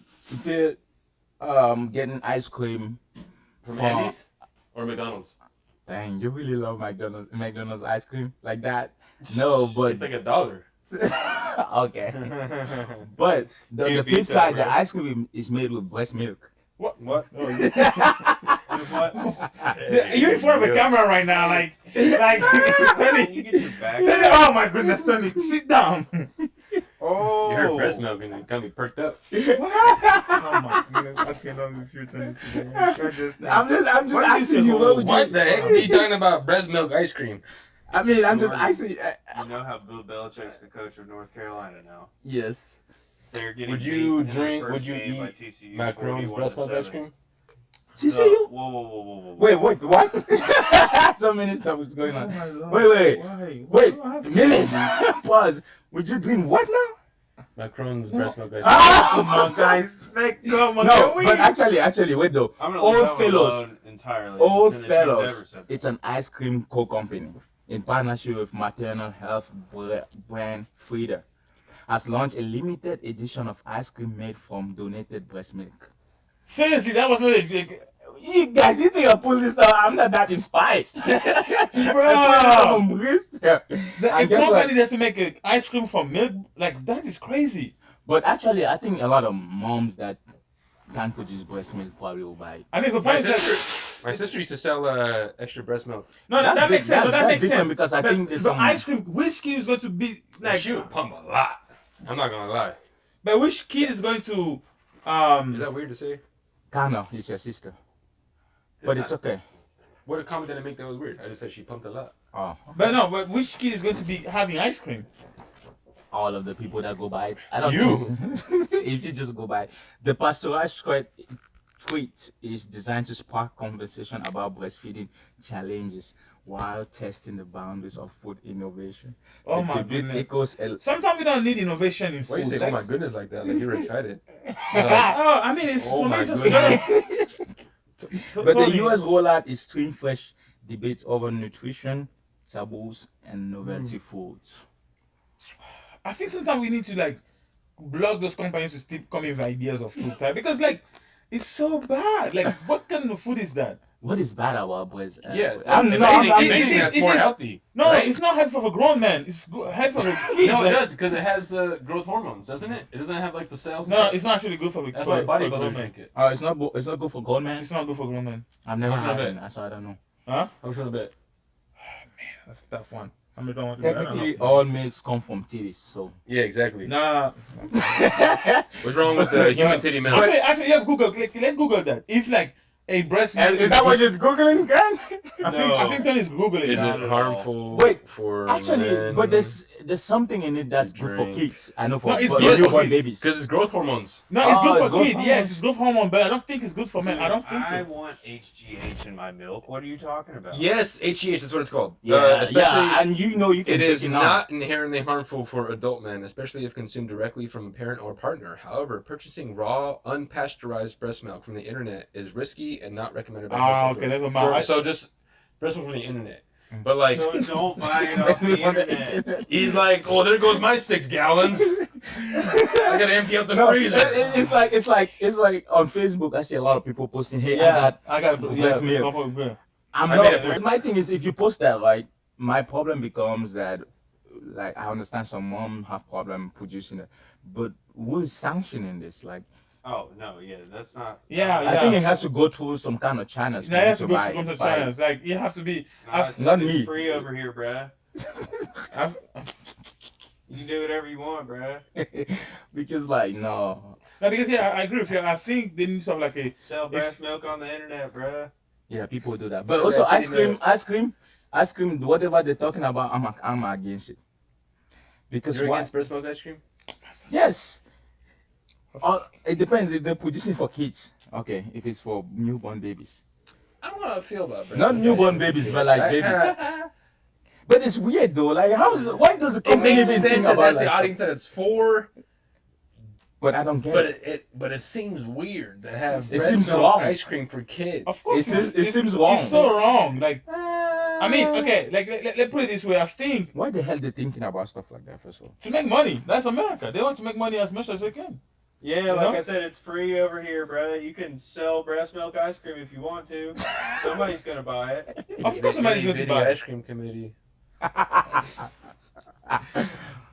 getting ice cream From from Andy's or McDonald's? Dang, you really love McDonald's ice cream like that? No, but It's like $1. okay. But the Can't flip beat that, side, the right? ice cream is made with breast milk. What? Oh, What? You're in front of a camera right now, like Tony. You get your back. Tony, oh my goodness, Tony, sit down. Oh. You heard breast milk and it got me perked up. Oh my goodness, I cannot with you, Tony. Today. I'm just What is asking you. this What would What you? the heck are you talking about? Breast milk ice cream? I mean, I'm just asking. You know how Bill Belichick's the coach of North Carolina now. Yes. They're getting Would beat you in their drink? first Would you game by eat TCU Macron's breast milk 41-7. ice cream? CCU? Whoa. Wait, what? So many stuff is going on. Wait. Wait, minute. Pause. Would you drink what now? Macron's breast milk ice cream. Come on, guys. Come on, No, can we? but actually, wait though. I'm gonna Old leave that one fellows. alone entirely. Old Pretend that you've never fellows. said that. It's an ice cream co-company in partnership with maternal health brand Frida. Has launched a limited edition of ice cream made from donated breast milk. Seriously, that was not a You guys, you think I pull this out? I'm not that inspired. Bro. Yeah. The I a guess company what- that's to make a ice cream from milk, like that is crazy. But actually, I think a lot of moms that can't produce breast milk probably will buy it. I mean, for My parents, sister used to sell extra breast milk. no, that That's makes big- sense. But that that's makes different sense because I but, think there's but some- ice cream. Which kid is going to be like? She would pump a lot. I'm not gonna lie. But which kid is going to? Is that weird to say? Kana is your sister. But it's okay. What comment did I make that was weird? I just said she pumped a lot. Oh, But no, but which kid is going to be having ice cream? all of the people that go by it. I don't You. think if you just go by it. The pasteurized tweet is designed to spark conversation about breastfeeding challenges while testing the boundaries of food innovation. Oh The my debate goodness. echoes Sometimes we don't need innovation in Why you food. say, like- oh my goodness, like that? Like you were excited. Oh, I mean, it's Oh for me. my It's just goodness. But the US rollout is stream fresh debates over nutrition, taboos, and novelty foods. I think sometimes we need to like block those companies to keep coming with ideas of food type because like it's so bad. Like, what kind of food is that? What is bad about boys? Yeah, I'm if not. anything, I'm if anything, it- that's it more is- healthy. No, right? it's not healthy for a grown man. It's healthy for a kid. No, it like- does because it has the growth hormones, doesn't it? It doesn't have like the cells. No, it's not actually good for the That's for, why for a grown bodybuilders man. drink it. It's not. It's not good for grown men. It's not good for grown men. I've never How much had of it, so I don't know. Huh? How much on the bet? That's a tough one. I mean, don't want to. Technically, all milks come from titties, so. Yeah, exactly. Nah. What's wrong with the human titty milk? Actually, you have Google. Let's Google that. If like a breast milk Is that what you're googling, Karen? I think Tony's googling Is it. Not it at harmful Wait, for Actually, men? but there's something in it that's To good for drink. kids. I know for No, it's for good for newborn kids. babies. Because it's growth hormones. No, it's Oh, good it's for growth kids. hormones. Yes, it's growth hormone, but I don't think it's good for men. I don't think I so. want HGH in my milk. What are you talking about? Yes, HGH is what it's called. Yeah, especially yeah, and you know you can it take is it now. not inherently harmful for adult men, especially if consumed directly from a parent or partner. However, purchasing raw, unpasteurized breast milk from the internet is risky and not recommended by Ah, health okay, authorities. never mind. So just breast milk from the internet. But like, So don't buy it Breast off the milk from the internet. internet. he's like, oh, there goes my 6 gallons. I gotta empty out the No, freezer. it's like on Facebook. I see a lot of people posting, "Hey, I got breast milk." I'm I not. made a- My thing is, if you post that, right, my problem becomes that, like, I understand some mom have problem producing it, but who is sanctioning this? Like, Oh no, yeah, that's not. Yeah, I think it has to go through some kind of channels. Now you have to go buy- to buy it. China. It's like you have to be. Nah, it's, Not it's me. free over here, bruh. I've, You can do whatever you want, bruh. Because, like, no. no, because yeah, I agree with you. I think they need to have like a. Sell breast milk on the internet, bruh. Yeah, people do that. But So also, that's ice cream, whatever they're talking about, I'm against it. Because You're why? against breast milk ice cream? Yes. It depends if they're producing for kids. Okay, if it's for newborn babies. I don't know how I feel about breast Not milk newborn ice cream. babies, but like babies. But it's weird though. Like, why does the It company makes even sense think that about that's that the stuff? audience that it's for, But I don't get but it. but it seems weird to have It breast seems milk wrong. ice cream for kids. Of course, It seems wrong. It's so wrong. Like, I mean, okay, like let's put it this way. I think Why the hell they thinking about stuff like that first of all? to make money, that's America. They want to make money as much as they can. Yeah, like know? I said, it's free over here, bruh. You can sell breast milk ice cream if you want to. Somebody's gonna buy it. Of course, somebody's going to Video buy ice it. cream committee.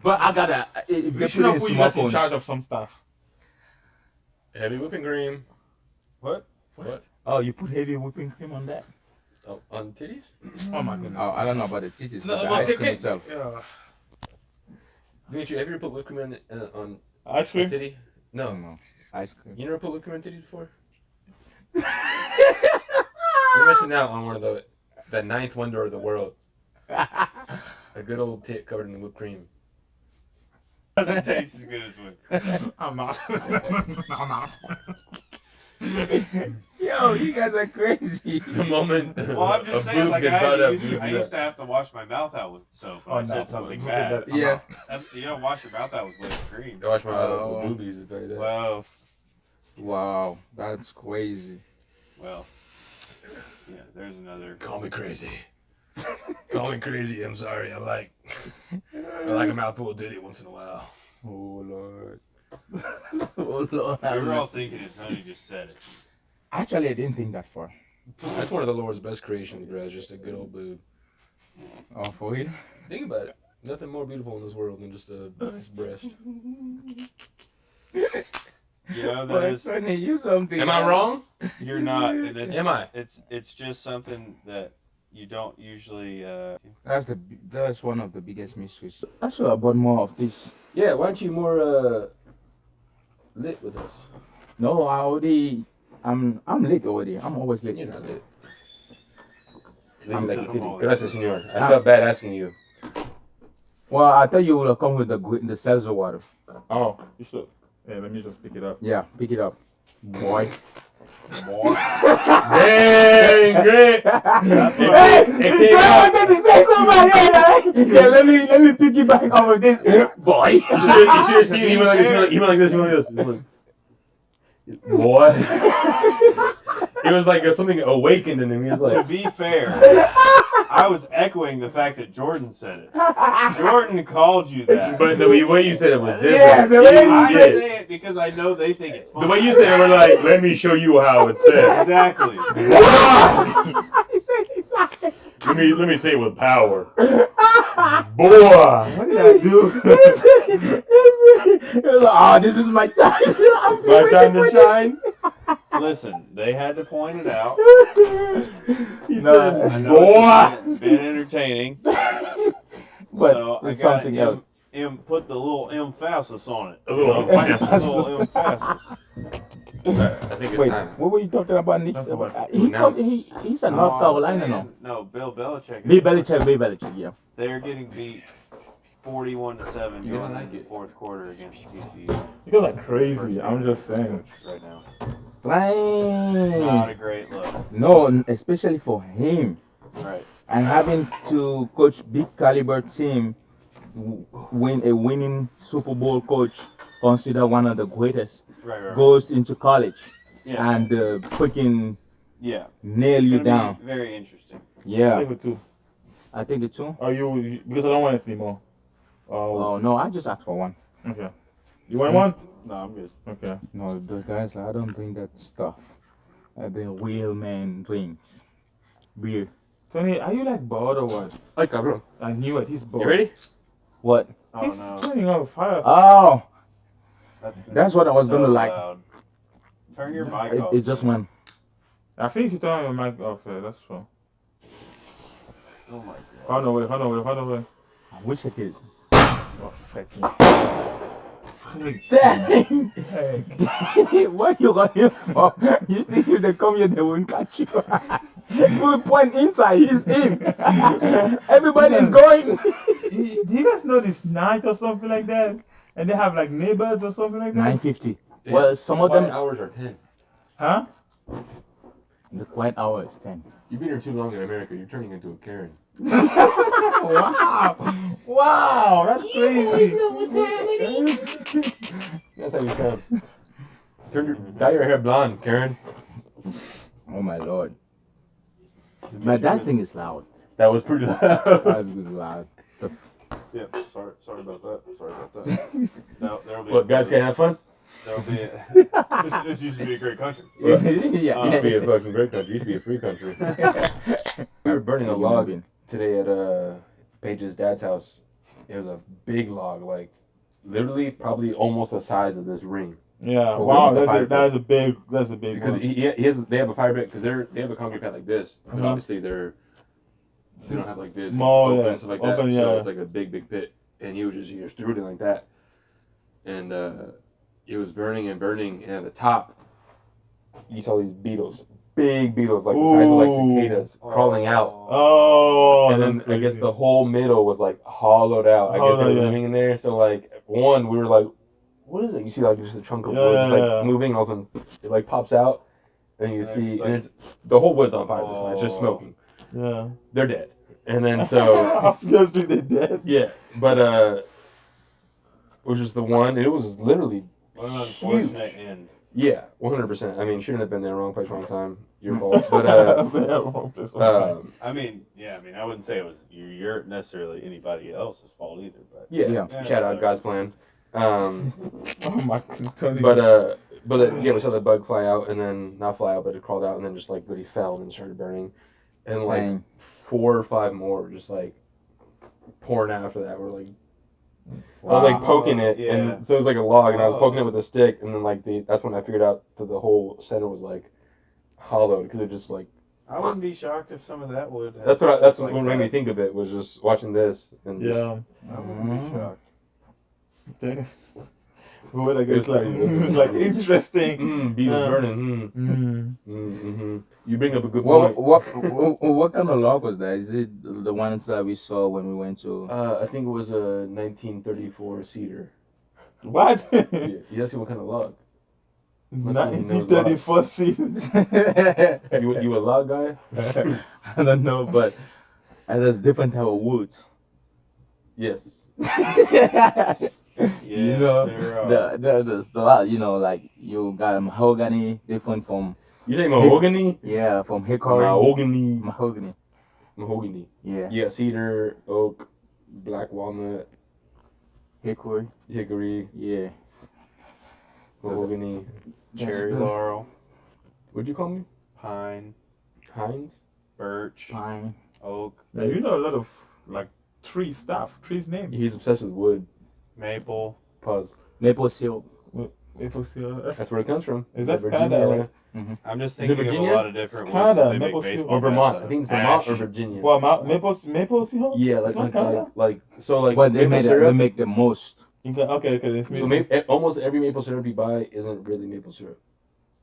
But I gotta. If We they should put it in have put you guys in smartphones, charge of some stuff. Heavy whipping cream. What? What? Oh, you put heavy whipping cream on that? Oh, on titties? Oh my goodness. Oh, I don't know about the titties, No, but the no, ice kick cream it. itself. Yeah. Dimitri, have you ever put whipped cream on Ice a cream? titty? No. No, ice cream. You never put whipped cream on titties before? You're missing out on one of the ninth wonder of the world. A good old tit covered in whipped cream. Doesn't taste as good as whipped. I'm out. I'm out. Yo, you guys are crazy. The moment Well, I'm just a saying, boob like gets brought up, I used to have to wash my mouth out with soap. When I said something look at bad. that. I'm Yeah. out. That's you don't wash your mouth out with whipped cream. I wash my Oh. boobies, I'll tell you that. Well, Wow, that's crazy. well. Yeah, there's another. Call me crazy. Call me crazy. I'm sorry. I like a mouthful of ditty once in a while. Oh Lord. Oh Lord. We were all thinking it. Tony just said it. Actually, I didn't think that far. That's one of the Lord's best creations, bro. Just a good old boob. Oh, for real? Think about it. Nothing more beautiful in this world than just a nice breast. You know that But is. Sonny, you something. Am I wrong? You're not. And it's, Am I? It's just something that you don't usually. That's one of the biggest mysteries. I should have bought more of this. Yeah, why aren't you more lit with us? No, I'm late already. I'm always late. You're not lit. I'm like lit. a titty. Gracias, senor. I felt bad asking you. Well, I thought you would have come with the seltzer water. Oh, you should. Yeah, let me just pick it up. Yeah, pick it up, boy. Dang, great. Hey, I wanted to say something. Yeah, let me pick you back off of this, boy. You should have seen him. He went like this. He went like this. He went like this. He went- Boy. It was like something awakened in him. He was To like, be fair, I was echoing the fact that Jordan said it. Jordan called you that. but the way you said it was different. Yeah, the way you I did. say it because I know they think it's funny. The way you said it, we're like, let me show you how it's said. Exactly. He said exactly. Let me say it with power. Boy. What did I do? Oh, this is my time. I'm My time waiting to for shine. Listen, they had to point it out. He No, said, I know boy. it's been entertaining. But So I it's got something else. put the little emphasis on it. A little You know? emphasis. A little emphasis. I think it's Wait, time. what were you talking about? Nick? That's what- He's a North No, Carolina I'm now. saying- No, Bill Belichick. Bill Belichick, yeah. They're getting beat 41-7 You're going gonna into like the it. fourth quarter against TCU. You guys are crazy. I'm just saying. Right now. Flying. Not a great look. No, especially for him. Right. And having to coach big caliber team, win a winning Super Bowl coach, considered one of the greatest, Right. goes into college Yeah. and freaking Yeah. nail It's you gonna be down. Very interesting. Yeah, Take it too. I think it too. Are you because I don't want it anymore. Oh, Oh no, I just asked for one. okay. You want one? No, I'm good. Okay. No, the guys, I don't drink that stuff. The real man drinks beer. Tony, are you like bored or what? Ay, cabrón. I knew it. He's bored. You ready? What? Oh He's no. turning off fire. Oh, That's, that's what I was gonna like. loud. Turn your mic off. It just went. I think you turn your mic off. Yeah, that's true. Oh my god. Hold on, wait. Hold on, wait. I wish I could. Oh, freaking. Dang! Heck. What you running for? You think if they come here, they won't catch you? We point inside, he's in. Everybody is going. Do you guys know this night or something like that? And they have like neighbors or something like that? 9:50. Well, some of Quiet them. hours are 10. Huh? The quiet hour is 10. You've been here too long in America. You're turning into a Karen. Wow. Wow, that's crazy. That's how you sound. Dye your hair blonde, Karen. Oh my lord. But that thing is loud. That was pretty loud. That's loud. The Yeah. Sorry about that. Sorry about that. No, there'll be. What, guys can't have fun? There'll be. This used to be a great country. yeah. Used to be a fucking great country. Used to be a free country. We were burning a log today at Paige's dad's house. It was a big log, like literally probably almost the size of this ring. Yeah. For Wow. the fire That's a big because one. they have a fire pit because they have a concrete pad like this, but Mhm. obviously they don't have like this. Small, it's open yeah. and stuff like Open, that. So yeah. it's like a big pit, and he just threw it in like that, and it was burning and burning, and at the top, you saw these beetles, big beetles like the size of like cicadas crawling out. Oh. And then that's I guess crazy. the whole middle was like hollowed out. I guess they Hollowed, were yeah. living in there. So like one, we were like, "What is it?" You see like just a chunk of wood just like Yeah. moving, and all of a sudden it like pops out, and you Yeah, see, it's and like- it's the whole wood's on fire. At this point. It's just Oh. smoking. Yeah. They're dead. And then so Obviously they did. yeah, but it was just the one. It was literally What an unfortunate end. yeah, 100%. I mean, shouldn't have been there, wrong place, wrong time. Your fault. But I mean, I wouldn't say it was your necessarily anybody else's fault either, but yeah, Yeah. shout out God's plan. oh my God. But yeah, we saw the bug fly out, and then not fly out, but it crawled out, and then just like literally fell and started burning, and like Dang. 4 or 5 more were just like pouring out after that. We're like, I was like poking it, yeah. and so it was like a log, and I was poking it Oh. with a stick, and then like that's when I figured out that the whole center was like hollowed because it just like I wouldn't be shocked if some of that would. that's what made me think of it was just watching this and just, Yeah. I wouldn't be shocked. But I guess It's like crazy. it's like interesting. bees burning. Mm-hmm. You bring up a good What, point. what kind of log was that? Is it the ones that we saw when we went to? I think it was a 1934 cedar. What? Yeah, you gotta see what kind of log. 1934 season. You a log guy? I don't know, but there's different type of woods. Yes. You know, there are. there's a lot. You know, like you got mahogany, different from You say mahogany? from hickory. Mahogany. Mahogany. Yeah, Yeah, cedar, oak, black walnut, hickory. hickory, Yeah. So mahogany. Cherry laurel, What'd you call me? pine, Hines? birch, pine. oak, Yeah, you know a lot of like tree stuff, trees names. He's obsessed with wood. maple. Pause. Maple syrup. That's where it comes from. Is that Virginia Canada, area. right? I'm just Is it thinking of a Virginia? lot of different Canada, woods that they maple make syrup. baseball Or Vermont. bats I out think of. it's Vermont or Ash. Virginia. Well, maple syrup. Yeah, It's not like Canada? so like But they maple they syrup. make the most. Okay. It's So almost every maple syrup you buy isn't really maple syrup.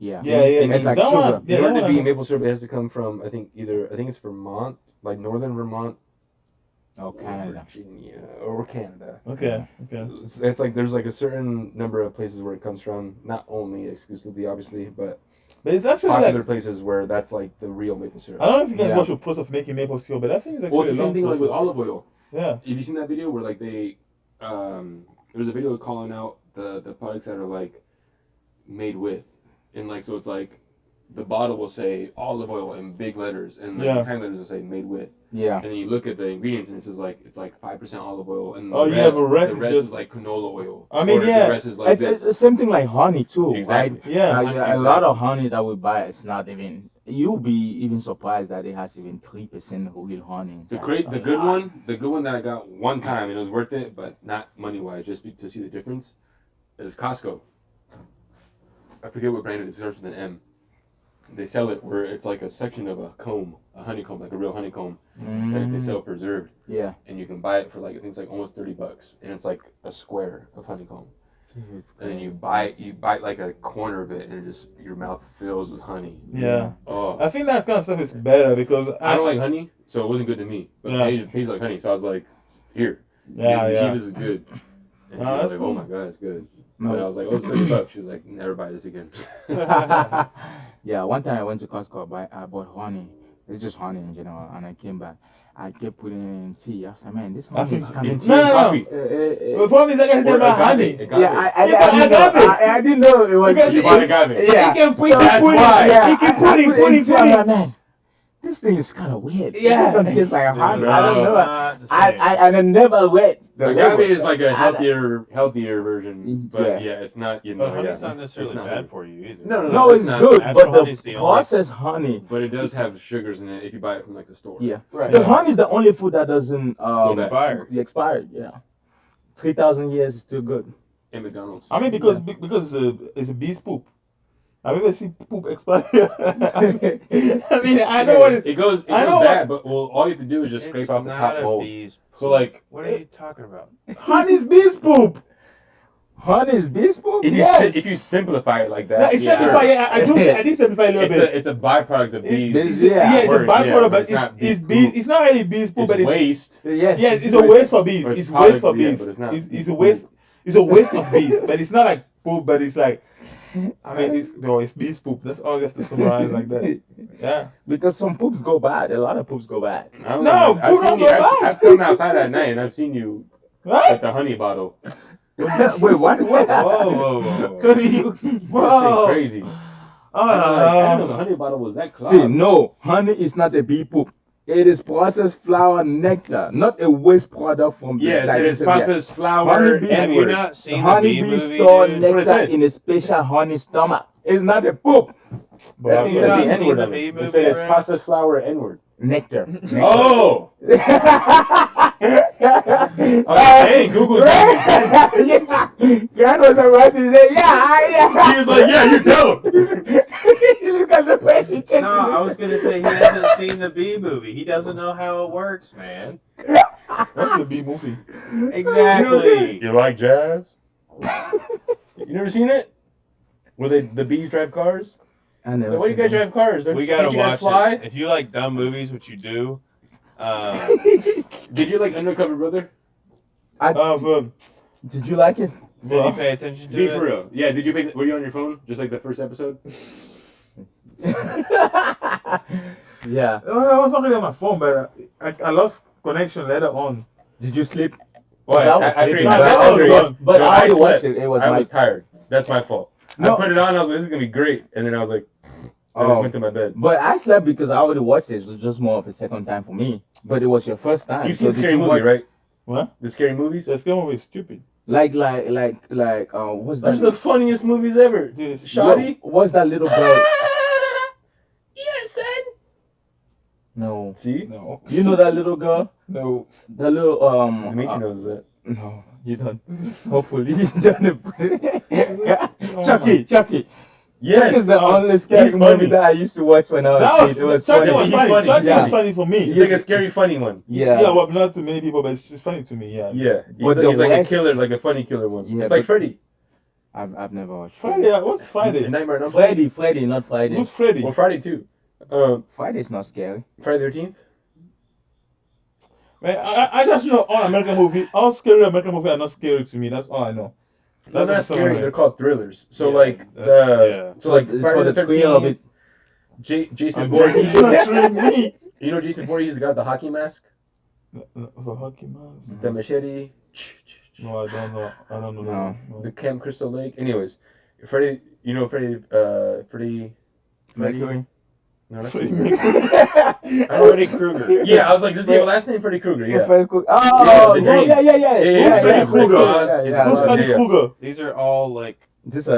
Yeah. Yeah. It's like that sugar. one. Yeah, In that order to be one. maple syrup, it has to come from I think it's Vermont, like northern Vermont, Oh, or Canada. Virginia, or Canada. Okay. It's like there's like a certain number of places where it comes from, not only exclusively, obviously, but But it's actually popular like places where that's like the real maple syrup. I don't know if you guys Yeah. watch the process of making maple syrup, but I think it's actually Well, it's the a same thing long like with process. olive oil. Yeah. Have you seen that video where like they, there was a video calling out the products that are like made with, and like so it's like the bottle will say olive oil in big letters, and Yeah. the tiny letters will say made with, Yeah. and then you look at the ingredients and it says like it's like 5% olive oil, and Oh, yeah, the rest is just- is like canola oil. I mean, or yeah. the rest is like It's this. the same thing like honey too, Exactly. right? Yeah. A lot of honey that we buy is not even. You'll be even surprised that it has even 3% real honey. The inside. great, It's the like, good one, the good one that I got one time and it was worth it, but not money wise, just to see the difference, is Costco. I forget what brand it is. It starts with an M. They sell it where it's like a section of a comb, a honeycomb, like a real honeycomb, that they sell preserved, Yeah. and you can buy it for like I think it's like almost $30, and it's like a square of honeycomb, and then you bite like a corner of it, and just your mouth fills with honey. Yeah. Oh, I think that kind of stuff is better because I don't like honey, so it wasn't good to me. But Yeah. it tastes like honey, so I was like, here. Yeah, see, yeah. this is good. And Oh, she was that's like, cool. oh my god, it's good. No. But I was like, oh, it's $30. She was like, never buy this again. Yeah, one time I went to Costco, I bought honey. It's just honey in general, and I came back. I kept putting it in tea. I said, man, this honey is think- kind In of tea No, and no, no. coffee. The problem is I got to Or about honey. agave. Yeah, I Yeah, didn't know. agave. I didn't know it was. Because You bought agave. Yeah. He can put So it, that's put it, why. he can put it, in tea. I'm like, man, this thing is kind of weird. Yeah. It just don't taste like honey. I don't know. Not the same. I never read the Agave label. is like a I- healthier version, but Yeah. it's not. You know, But honey's yeah, not necessarily it's not bad good. for you either. No, No, it's not. good, Natural but honey's the the only- processed honey. But it does have sugars in it if you buy it from like the store. Yeah, Right. because honey is the only food that doesn't bad. Expired. expired. Yeah, 3,000 years is still good. in McDonald's. I mean, because it's a bee's poop. I've ever seen poop expire. I mean, I know what it goes. It I goes know bad, but all you have to do is just scrape It's off the not top a mold. bee's So poop. like, What are you talking about? honey's bee's poop. Honey's bees poop? if you simplify it like No, that, it's yeah. simplify. I did simplify a little bit. It's a byproduct of bees. Bees, Yeah, it's a Word, byproduct, yeah, but it's not it's bees bees. poop. It's not really bees poop, It's but it's waste. Yes. yes, it's a waste for bees. Or It's product, waste for yeah, bees. but it's not It's bees a poop. waste. It's a waste of bees, but it's not like poop. But it's like, I mean, it's bees poop. That's all you have to summarize like that. Yeah. Because some poops go bad. A lot of poops go bad. I don't No, know. I've poop don't seen you. go bad. I've come outside at night and I've seen you What? at the honey bottle. Wait, what? What? Whoa, whoa, whoa. This thing Whoa. crazy. Oh, I didn't know no. the honey bottle was that clogged. See, no, honey is not a bee poop. It is processed flower nectar, not a waste product from the Yes, it is digestive- processed flour. Honeybees- Have you N-word. not seen the Honey bee bee movie, store dude? That's what I nectar said. in a special honey stomach. It's not a poop. But That I've thing you said not the seen N-word the on bee it. movie, It said it's Brad? processed flour N-word. Nectar. Oh! Hey, Google yeah. God was about to say, yeah. He was like, yeah, you tell him. Look at the way he checks No, I was gonna say he hasn't seen the bee movie. He doesn't know how it works, man. That's a bee movie. Exactly. You like jazz? You never seen it? Where the bees drive cars? I So never why do you guys drive cars? We gotta Don't you guys watch fly? it. If you like dumb movies, which you do, Did you like Undercover Brother? Did you like it? did you pay attention to Be it? for real. Yeah, did you make, were you on your phone? Just like the first episode? Yeah. I was talking on my phone, but I lost connection later on. Did you sleep? Well, I was after sleeping. you- No, But that I was already gone. watched- but No, I I already watched slept. it. It was I my was tired. That's my fault. No. I put it on, I was like, this is gonna be great. And then I was like, and I Oh. went to my bed. But I slept because I already watched it. It was just more of a second time for me. But it was your first time. You've So seen did Scary you Movie, watch- right? What? The Scary Movies? This game movie is stupid. Like, what's Those that? are the funniest movies ever. Dude, it's- Shoddy? What's that little girl? Yes, son. No. See? No. You know that little girl? No. The little Dimitri knows that. No, you don't. Hopefully you don't. Chucky. Chucky Yes. is the only scary He's movie funny. that I used to watch when I was That a kid. It was Chucky funny. was He's funny. funny, Chucky yeah. was funny for me. It's like a scary, funny one. Yeah. Yeah, well, not to many people, but it's funny to me. Yeah. Yeah. He's, But like, the he's like a West- killer, like a funny killer one. Yeah, it's like but- Freddy. I've never watched Friday. What's Friday? And Nightmare on Elm Street. Freddy, not Friday. Who's Freddy? Well, Friday too. Friday's not scary. Friday the 13th. Man, I just know all American movies. All scary American movies are not scary to me. That's all I know. They're not what scary. someone- They're called thrillers. So Yeah, like yeah. so like it's Friday for the the thrill of 13th. it. Jason I'm Voorhees. censoring me. You know Jason Voorhees, the guy with the hockey mask, For hockey man. the machete, No, I don't know. I don't know. No. the Camp Crystal Lake. Anyways, Freddy. You know Freddy. Freddy. Mercury. No, that's Freddie Freddy. Mercury. Freddy Krueger. Yeah, I was like, does he have a last name? Freddy Krueger. Yeah. Freddy Krueger. Oh, the yeah, dreams. yeah. Yeah, Freddy Krueger. Who's Yeah. Freddy Yeah. Krueger? These are all like This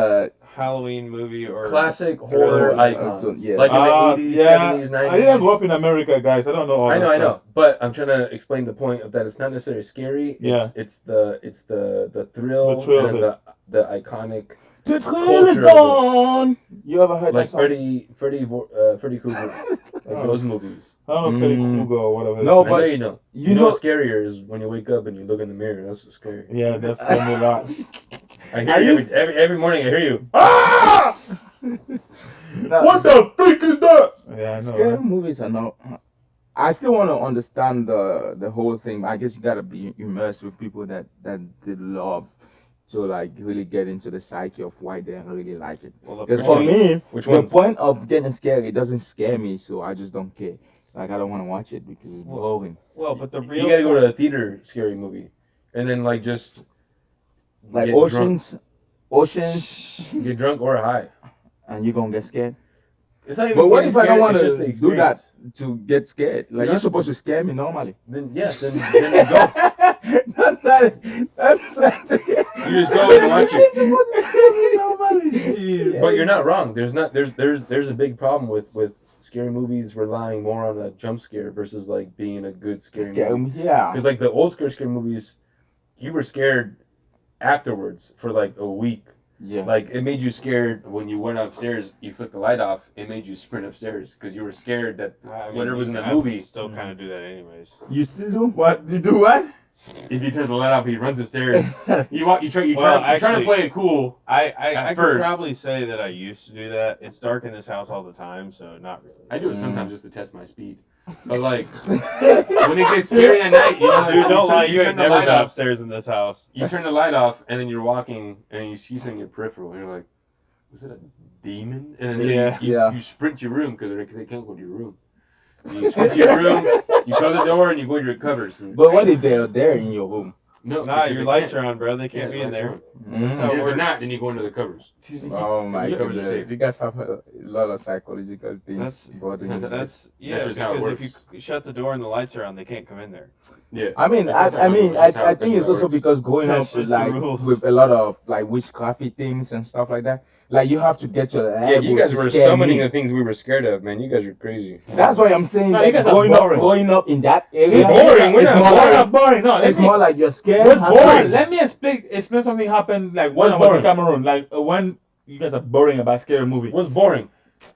Halloween movie or Classic Thriller horror icons. yes. Like in the 80s, Yeah. 70s, 90s. I didn't grow up in America, guys. I don't know all I that know, stuff. but I'm trying to explain the point of that it's not necessarily scary. It's the thrill, The thrill and of the iconic, the thrill is Culture of it. gone. You ever heard like that song? Freddy Krueger, like Oh. those movies. I don't know if Freddy Mm. Krueger or whatever. No, his I name know but- you know. You You know know, what's scarier is when you wake up and you look in the mirror. That's what's scary. is. Yeah, that's kind of a lot. I hear I you used- every morning. I hear you. Ah! no, What the freak is that? Yeah, I know. scary Right? movies are not. I still want to understand the whole thing. I guess you gotta be immersed with people that they love to like really get into the psyche of why they really like it. well, the Because for point- me, Which the one? point of getting scared, it doesn't scare me, so I just don't care. Like I don't want to watch it because it's boring. well, but the real You gotta go to a theater scary movie, and then like just Like get Oceans, get drunk or high. and you're gonna get scared. It's not even. But what getting if I don't scared, want it's to just the do that experience. to get scared? Like You're you're not supposed to scare me normally. Then yes, then go. Not that. That's You just go and watch it. supposed to scare me normally. Jeez. But you're not wrong. There's a big problem with scary movies relying more on a jump scare versus like being a good scary Scare movie. me, yeah. Because like the old scary movies, you were scared afterwards for like a week. Yeah. Like it made you scared when you went upstairs. You flicked the light off. It made you sprint upstairs because you were scared that whatever was in the movie. Still kind of do that anyways. You still do? What? You do what? If you turn the light off, he runs upstairs. You try to actually- play it cool. I could first. probably say that I used to do that. It's dark in this house all the time, so not really. I do it sometimes just to test my speed. But like when it gets scary at night, Dude, don't lie. You turn ain't the never light been off. upstairs in this house. You turn the light off, and then you're walking, and you see something in your peripheral, and you're like, "Was it a demon?" And then Yeah. you sprint to your room because they can't go to your room. You sprint to your room, you close the door, and you go to your covers. But what if they're there in your room? No, Nah, your lights are on, bro. They can't be in there. That's how it If they're works. not, then you go into the covers. Oh my Your covers are goodness! safe. You guys have a lot of psychological things. That's- bothering you. That's That's just how it because if works. you shut the door and the lights are on, they can't come in there. Yeah. I mean, That's I mean, that's how- I that's think how it's it also works. because growing up That's with, just the like rules. with a lot of like witchcrafty things and stuff like that. Like you have to get to a level Yeah, you guys to were scare summoning me. the things we were scared of, man. You guys are crazy. That's why I'm saying No, that you guys are boring. growing up in that area. It's boring. We're It's not more boring. like, Not boring. No, it's more like you're scared. What's and- boring? Let me explain something happened like when What's I was in boring? Cameroon. Like when you guys are boring about scary movie. What's boring?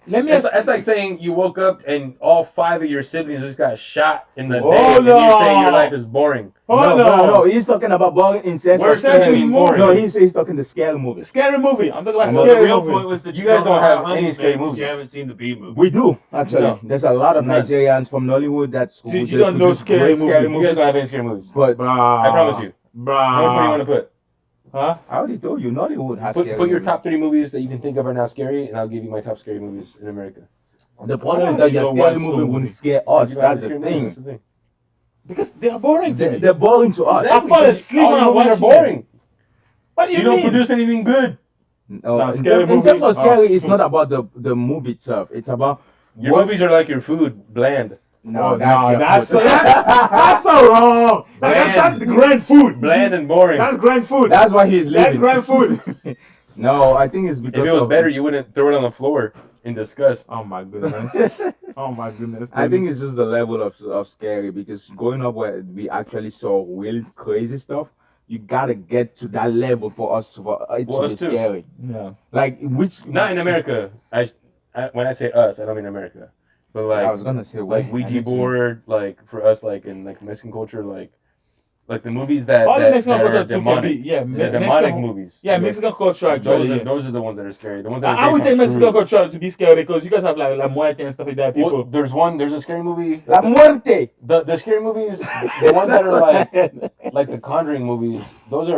Let me. It's like saying you woke up and all 5 of your siblings just got shot in the Oh, day, and no. you're saying your life is boring. Oh no, he's talking about boring in sense We're of scary. saying boring. No, he's talking the scary movies. Scary movie. I'm talking about Well, scary the real movie. point was that You guys don't have any Honey's scary Man 'cause movies. You haven't seen the B movie. We do actually. No. There's a lot of None. Nigerians from Nollywood that's See, who you they don't know produce scary great movies. You guys don't have any scary movies. But Bruh. I promise you. How much money you want to put? Huh? I already told you, Nollywood has Put scary your movies. top 3 movies that you can think of right now scary, and I'll give you my top scary movies in America. The problem is Why that your you don't scary watch movie school wouldn't movies? scare You us. don't have That's the scary movies, thing. that's the thing. Because they are boring to me. They're boring to us. I fall asleep All when your I'm movies watching are boring. What do you, You don't mean? produce anything good. No, Nah, in scary in terms movie- of scary, oh. it's not about the movie itself. It's about Your what. movies are like your food, bland. No, Oh, that's no, your that's food. that's so wrong. That's the grand food. Bland and boring. That's grand food. That's why he's That's leaving. grand food. No, I think it's because If it was of, better, you wouldn't throw it on the floor in disgust. Oh my goodness. Oh my goodness. I think it's just the level of scary because growing up where we actually saw real crazy stuff, you gotta get to that level for it Well, to be us too. scary. yeah. Like which Not in America. When I say us, I don't mean America. But I like was gonna say like wait, I Ouija need to- board, like for us, like in like Mexican culture, like the movies that, All the that, Mexican that are culture too can be demonic. yeah, The demonic Mexican, movies. yeah, Mexican culture actually. Yeah. Those are the ones that are scary. The ones that are I would based take on Mexican true- culture to be scary because you guys have like La Muerte and stuff like that. People. Well, there's a scary movie. La Muerte. The scary movies, the ones that are like the Conjuring movies, those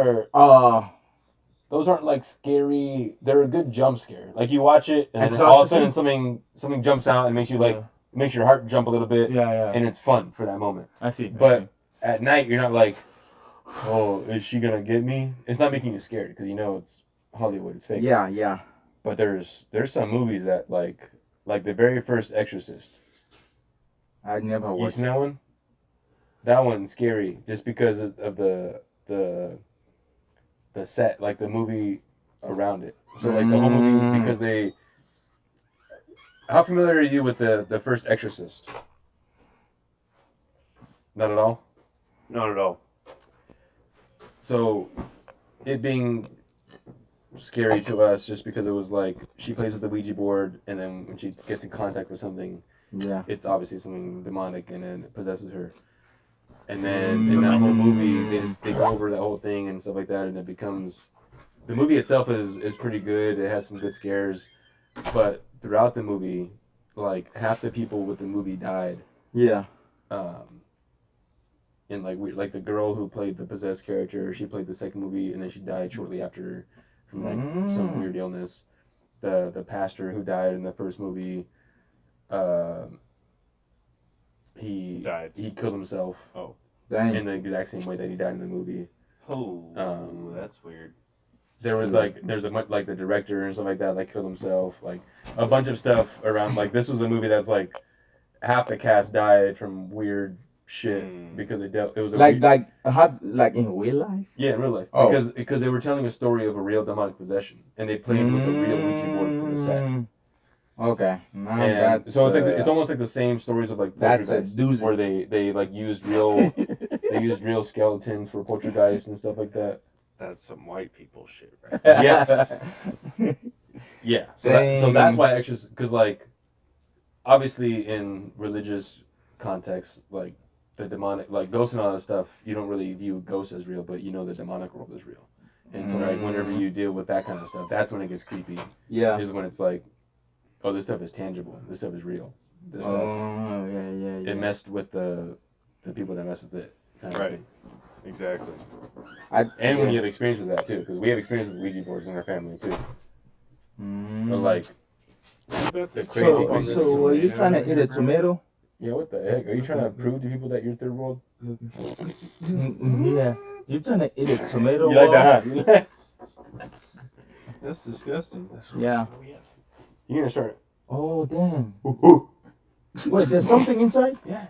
aren't like scary. They're a good jump scare. Like you watch it and then all of a sudden something jumps out and makes you like makes your heart jump a little bit, yeah, yeah. and it's fun for that moment. I see. But at night you're not like, oh, is she gonna get me? It's not making you scared because you know it's Hollywood, it's fake. Yeah. But there's some movies that like the very first Exorcist. I never You watched. seen that one? That one's scary just because of the set, like the movie around it. So like the whole movie, because they. How familiar are you with the first Exorcist? Not at all. Not at all. So, it being scary to us just because it was like she plays with the Ouija board, and then when she gets in contact with something, Yeah. it's obviously something demonic, and then it possesses her. And then in that whole movie, they go over that whole thing and stuff like that, and it becomes the movie itself is pretty good. It has some good scares, but throughout the movie, like half the people with the movie died. Yeah. And like the girl who played the possessed character, she played the second movie, and then she died shortly after from like some weird illness. The pastor who died in the first movie, he Died. He killed himself Dang. in the exact same way that he died in the movie. Oh, Um, that's weird. There was there's like the director and stuff like that killed himself, like a bunch of stuff around. Like this was a movie that's like half the cast died from weird shit because it was a like weird, like in real life. yeah, in real life. Oh. Because they were telling a story of a real demonic possession, and they played with a real Ouija board for the set. Okay. Now And that's so it's almost like the same stories of like That's a Poltergeist, doozy. where they like used real they used real skeletons for Poltergeist and stuff like that. That's some white people shit, right? Yes. Yeah. So Dang. that's why extras, because like, obviously in religious context, like the demonic, like ghosts and all that stuff, you don't really view ghosts as real, but you know the demonic world is real. And so like whenever you deal with that kind of stuff, that's when it gets creepy. Yeah. Is when it's like, oh, this stuff is tangible. This stuff is real. This stuff. Oh, yeah. It messed with the people that mess with it. Kind of Right. thing. Exactly. And when you have experience with that too, because we have experience with Ouija boards in our family too. But like, The So, on this so are you tomato trying to here, eat a bro? tomato? yeah, what the heck? Are you trying to prove to people that you're third world? Yeah. You trying to eat a tomato? You like that, huh? That's disgusting. Yeah. You're gonna start. Oh, damn. Ooh. Wait, there's something inside? Yeah.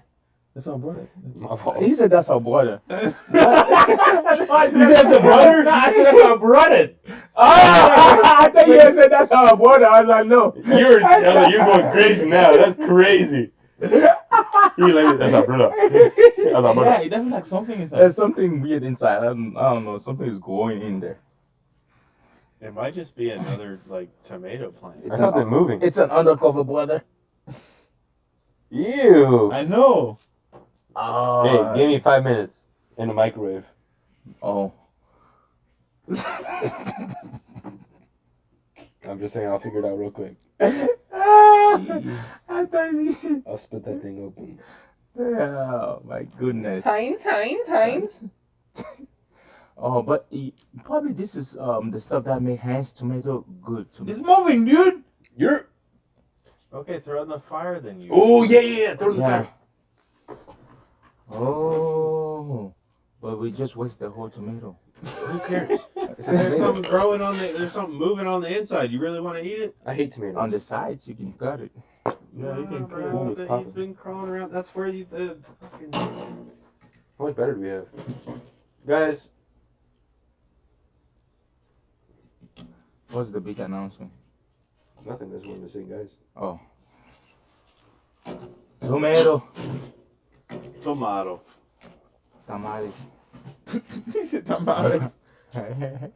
That's our brother. My fault. He said that's our brother. You said that's a brother? No, I said that's our brother. Oh, I thought you said that's our brother. I was like, no. You're going crazy now. That's crazy. You like that's our brother. That's our Yeah, brother. it doesn't like something inside. There's something weird inside. I don't know. Something is growing in there. It might just be another like tomato plant. I thought they're moving. It's an undercover brother. Ew. I know. Oh. Hey, give me 5 minutes in the microwave. Oh. I'm just saying, I'll figure it out real quick. I thought you. I'll split that thing open. Oh my goodness. Heinz. Oh, but probably this is the stuff that made Heinz tomato good to me. It's moving, dude. You're. Okay, throw it in the fire then. You. Oh yeah. Throw it in the Yeah. fire. Oh, but we just waste the whole tomato. Who cares? There's something growing on the. There's something moving on the inside. You really want to eat it? I hate tomatoes. On the sides, you can cut it. Yeah, you can bro, kill Ooh, it's He's popping. been crawling around. That's where you the fucking. How much better do we have? Guys, What's the big announcement? nothing. I just wanted to say, guys. Oh. Tomato. Tomato. Tamales. He said tamales. Well,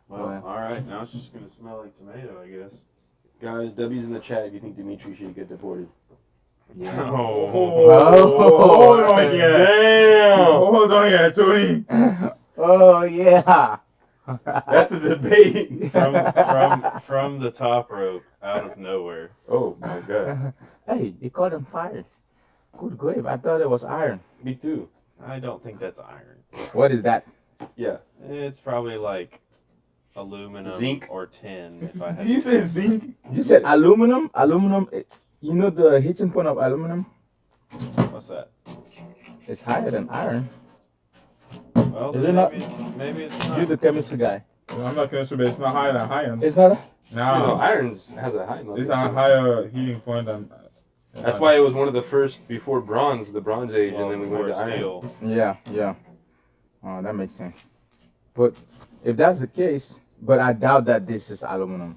Wow. all right. Now it's just gonna smell like tomato, I guess. Guys, W's in the chat if you think Dimitri should get deported. Oh. Hold on here. Damn! Hold on here, Tony. Oh, yeah. That's the debate. From the top rope, out of nowhere. Oh my god. Hey, they caught on fire. Good grave. I thought it was iron. Me too. I don't think that's iron. What is that? Yeah. It's probably like aluminum Zinc? or tin. If I had Did you to say guess. zinc? You said aluminum? Aluminum, you know the hitching point of aluminum? What's that? It's higher than iron. Well, Is then it not- Maybe it's not. You're the chemistry guy. I'm not gonna sure, but it's not higher than iron. It's not? No, Irons has a high level. it's on a higher heating point than. That's why it was one of the first before bronze, the Bronze Age, Well, and then we went before to iron. steel. Yeah. Oh, that makes sense. But if that's the case, but I doubt that this is aluminum.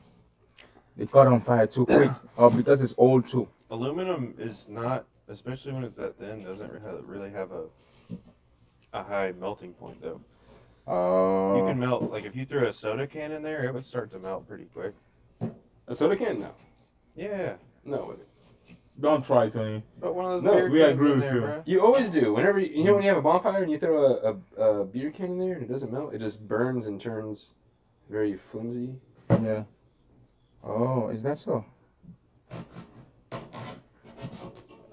They caught on fire too quick, or because it's old too. Aluminum is not, especially when it's that thin, doesn't really have a high melting point though. You can melt, like if you threw a soda can in there, it would start to melt pretty quick. A soda can? No. Yeah, No. Don't try, Tony. but one of those No, beer we cans agree in with there, you. bro. You always do. Whenever you know when you have a bonfire and you throw a beer can in there and it doesn't melt, it just burns and turns very flimsy. Yeah. Oh, is that so?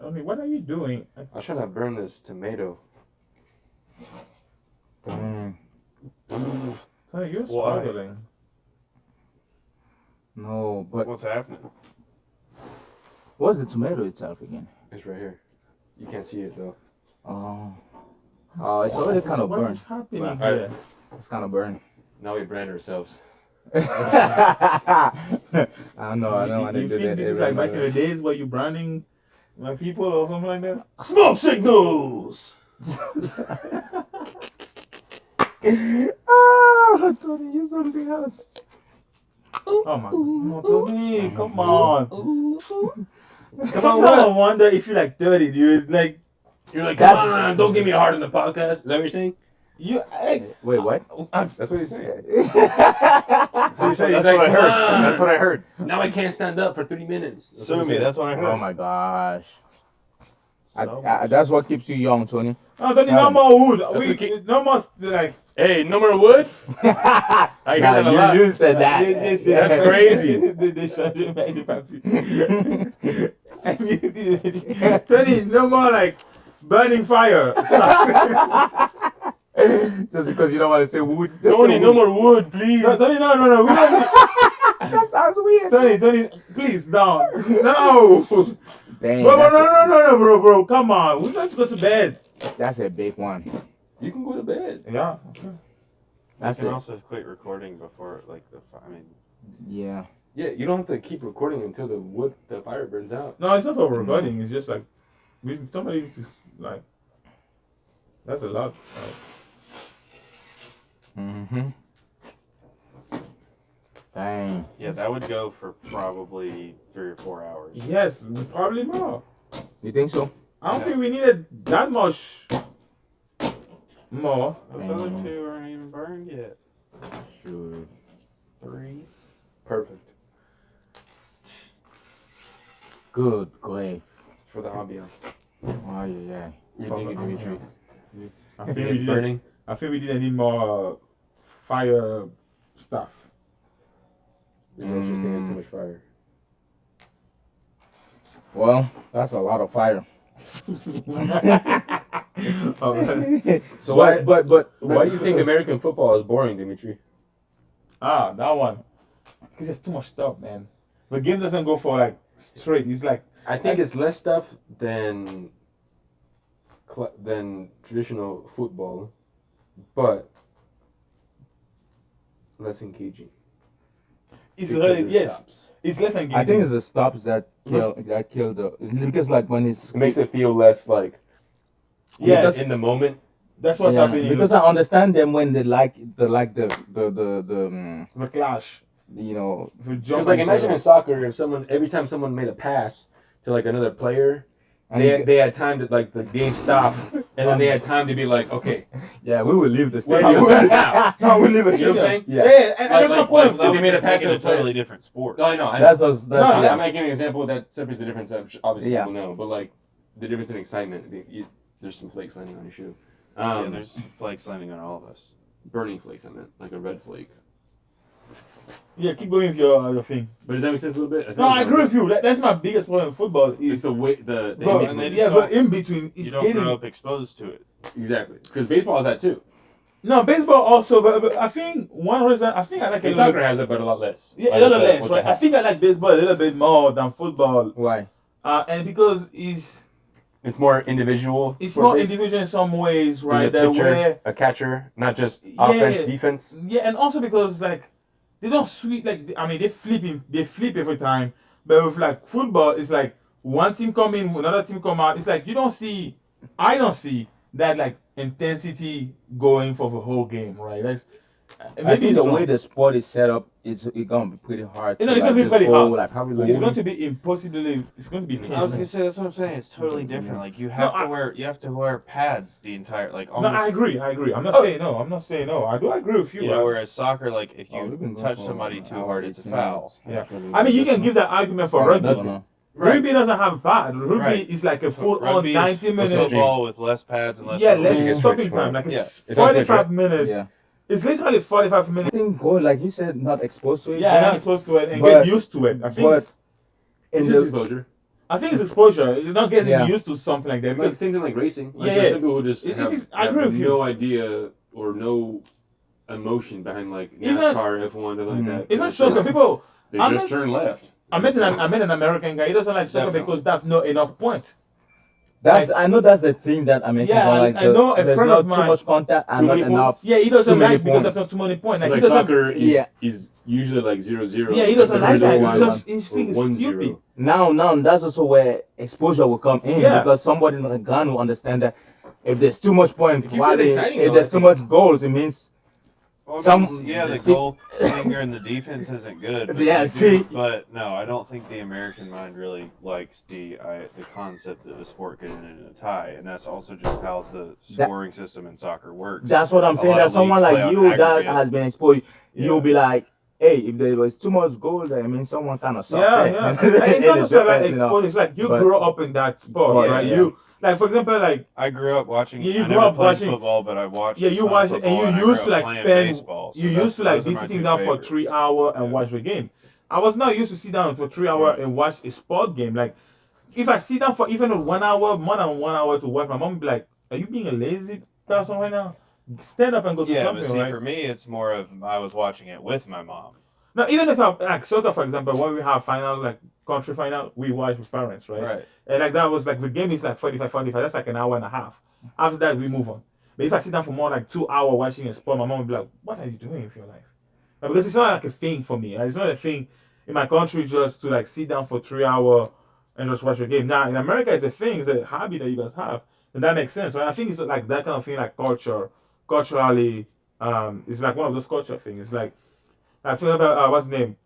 Tony, what are you doing? I was trying to burn this tomato. Dang. Tony, you're Why? struggling. No, but What's happening? what's the tomato itself again? It's right here. You can't see it though. Oh. Oh, it's already kind of What burned. is happening Right. here? It's kind of burned. Now we brand ourselves. I don't know. I don't want to You do think that. this is like back in the days where you branding my people or something like that? Smoke signals! Oh, Tony, you something else. Oh my God, Tony, come on. Come Sometimes on, I what? wonder if you're like 30, dude. Like, You're like, That's- come on, don't give me a heart on the podcast. Is that what you're saying? Wait, what? That's what he's saying. That's what I heard. That's what I heard. Now I can't stand up for 3 minutes. That's what Sue he me. said. That's what I heard. Oh my gosh. So much. That's what keeps you young, Tony. No, Tony, no more wood. what No more like. Hey, no more wood? I hear that a lot. You said that. That's crazy. They shut you back, Pepsi. And Tony, no more like burning fire stuff. Just because you don't want to say wood. Just Tony, say no wood. more wood, please. No, Tony, no. We don't need, That sounds weird. Tony, please, no. Dang, Bro, no, bro. Come on. We got to go to bed. that's a big one. You can go to bed. Yeah. I That's can it. also quit recording before I mean, Yeah. Yeah, you don't have to keep recording until the fire burns out. No, it's not for recording. It's just like somebody needs to like. That's a lot. Mm-hmm. Dang. yeah, that would go for probably 3 or 4 hours. Yes, probably more. You think so? I don't think we needed that much more. Those other 2 aren't even burned yet. Sure. 3. Perfect. Good grief. It's for the ambiance. Oh, yeah. You think it, Dimitri? I Think think it's burning? I think we didn't need more fire stuff. Or you just think it's too much fire? Well, that's a lot of fire. So but why do you think American football is boring, Dimitri? That one. Because there's too much stuff, man. The game doesn't go for like straight. It's like I think it's less stuff than traditional football, but less engaging. it's Because really of the yes. stops. It's less engaging. I think it's the stops that kill the because like when it's It makes it feel less like yes. in the moment. That's what's yeah, happening. because I understand them when they like the the clash. you know For Because like imagine in soccer, if every time someone made a pass to like another player, they had time to like the game stop, and then they had time to be like, okay, yeah we will leave the Where stadium. do you now? No, we leave it. You know what I'm saying? Yeah. And Like- that's my like- point. like- That they would made a just pass make to it a the player. totally different sport. No, I know. That's us. That's No, yeah. I'm not giving an example that separates the difference. That obviously Yeah. people know, but like the difference in excitement. There's some flakes landing on your shoe. Yeah, there's flakes landing on all of us. Burning flakes. I meant like a red flake. Yeah, keep going with your thing. But does that make sense a little bit? No, I agree with you. That's my biggest problem in football. It's Is the way the Bro, in and they between. just yeah, don't- but in between, it's You don't getting. grow up exposed to it. Exactly, because baseball has that too. No, baseball also, but I think one reason I think I like it And a little soccer has it, but a lot less. Yeah, Like, a little with the- less, with the right? I hat. think I like baseball a little bit more than football, Why? and because It's more individual. it's sport more based. individual in some ways, There's right? a That pitcher, where a catcher, not just Yeah, offense, yeah. defense. yeah, and also because like they don't sweep like I mean they flip every time, but with like football, it's like one team come in, another team come out. It's like I don't see that like intensity going for the whole game, right? That's I think it's the wrong. way the sport is set up, it's gonna be pretty hard. It's to, gonna be just pretty go, hard. Like, how we It's going to be impossibly. It's going to be. I was gonna say that's what I'm saying. It's totally different. Like you have to wear pads the entire like No, almost. I agree. I'm not saying no. I'm not saying no. I do agree with you. You know, whereas soccer, like if Oh, we've been you going touch for somebody an too hour, hard, it's a 18 foul. minutes. Yeah. Actually, I mean, you can just give that argument for now. rugby. No. Rugby doesn't have pad. Rugby Right. is like a full on Rugby is 90 minutes. football with less pads and less. Yeah, rules. You get less stopping switch, time. right? Like Yeah. it's It's on switch, 45 minutes. Yeah. It's literally 45 I minutes. think go like you said, not exposed to it. Yeah, but I'm supposed to it and but- get used to it. I think. but It's, in It's the just exposure. I think it's exposure. You're not getting Yeah. used to something like that Like the because same thing like racing. Like Yeah, there's yeah. some people who just It have, is- I have agree with you. no idea or no emotion behind like Even- NASCAR, F1, nothing like that. even It's soccer just- people. they I'm just not- turn left. I met an American guy. He doesn't like soccer Definitely. because that's not enough points. I know that's the thing that Americans Yeah, don't like. I know a there's friend not of too mine- much contact and Too not many enough. points? Yeah, he doesn't Too many like because points. there's not too many points. Like he doesn't. soccer is, Yeah. is usually like 0-0. Yeah, he doesn't like that. 0-1, He just he or thinks 1-0. it's stupid. Now that's also where exposure will come in Yeah. because somebody in the gun will understand that if there's too much point, It keeps it exciting, if though, there's I too think. much goals, it means Well, Some- the goal singer and the defense isn't good. But Yeah, they do- see. But no, I don't think the American mind really likes the concept of a sport getting in a tie, and that's also just how the That- scoring system in soccer works. That's what I'm A saying. lot That of someone leagues like play on you that aggregate. has been exposed, Yeah. you'll be like, hey, if there was too much gold, I mean, someone kind of sucked. Yeah, eh? yeah. In And it's the not just like defense, you know. exposed. It's like you But- grew up in that sport, Yeah, right? yeah. You like, for example, like I grew up watching. You I grew never up played watching- football, but I watched. yeah, a you ton of watch it, football, and I you grew used up to like playing spend. baseball, so You that's- used to like those are be my sitting two down for favorites. 3 hours and Yeah. watch the game. I was not used to sit down for 3 hours and watch a sport game. Like, if I sit down for even 1 hour, more than 1 hour to watch, my mom would be like, "Are you being a lazy person right now? Stand up and go do Yeah, something." but see, right? for me, it's more of I was watching it with my mom. Now, even if I like soccer, for example, when we have final, like country final, we watch with parents, right? Right. And like that was like the game is like 45. That's like an hour and a half. After that, we move on. But if I sit down for more like 2 hours watching a sport, my mom would be like, "What are you doing with your life?" Because it's not like a thing for me. It's not a thing in my country just to like sit down for 3 hours and just watch a game. Now in America, it's a thing. It's a hobby that you guys have, and that makes sense, right? I think it's like that kind of thing, like culturally, it's like one of those culture things. It's like I feel about what's the name?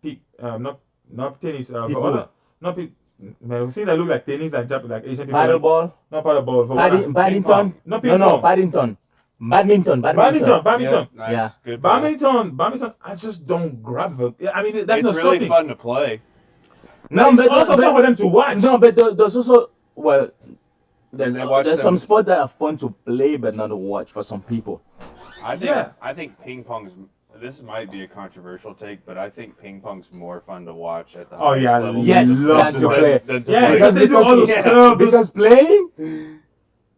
Not tennis. People. Not people. Man, things that look like tennis, like like Asian people. Paddleball, Not paddleball. badminton. No, No, ping no, pong. badminton. Badminton. Badminton. Yeah, nice. Yeah. Good ball. Badminton. I just don't grab it. I mean, that's It's not really stopping. fun to play. No, It's also fun for them to watch. No, but there's also there's They watch there's them- some sports that are fun to play but not to watch for some people. Yeah. I think ping pong's. This might be a controversial take, but I think ping pong's more fun to watch at the Oh, highest yeah, level. Yes, love than to to play. play. Than to Yeah, play. because they do all those curves. Because playing,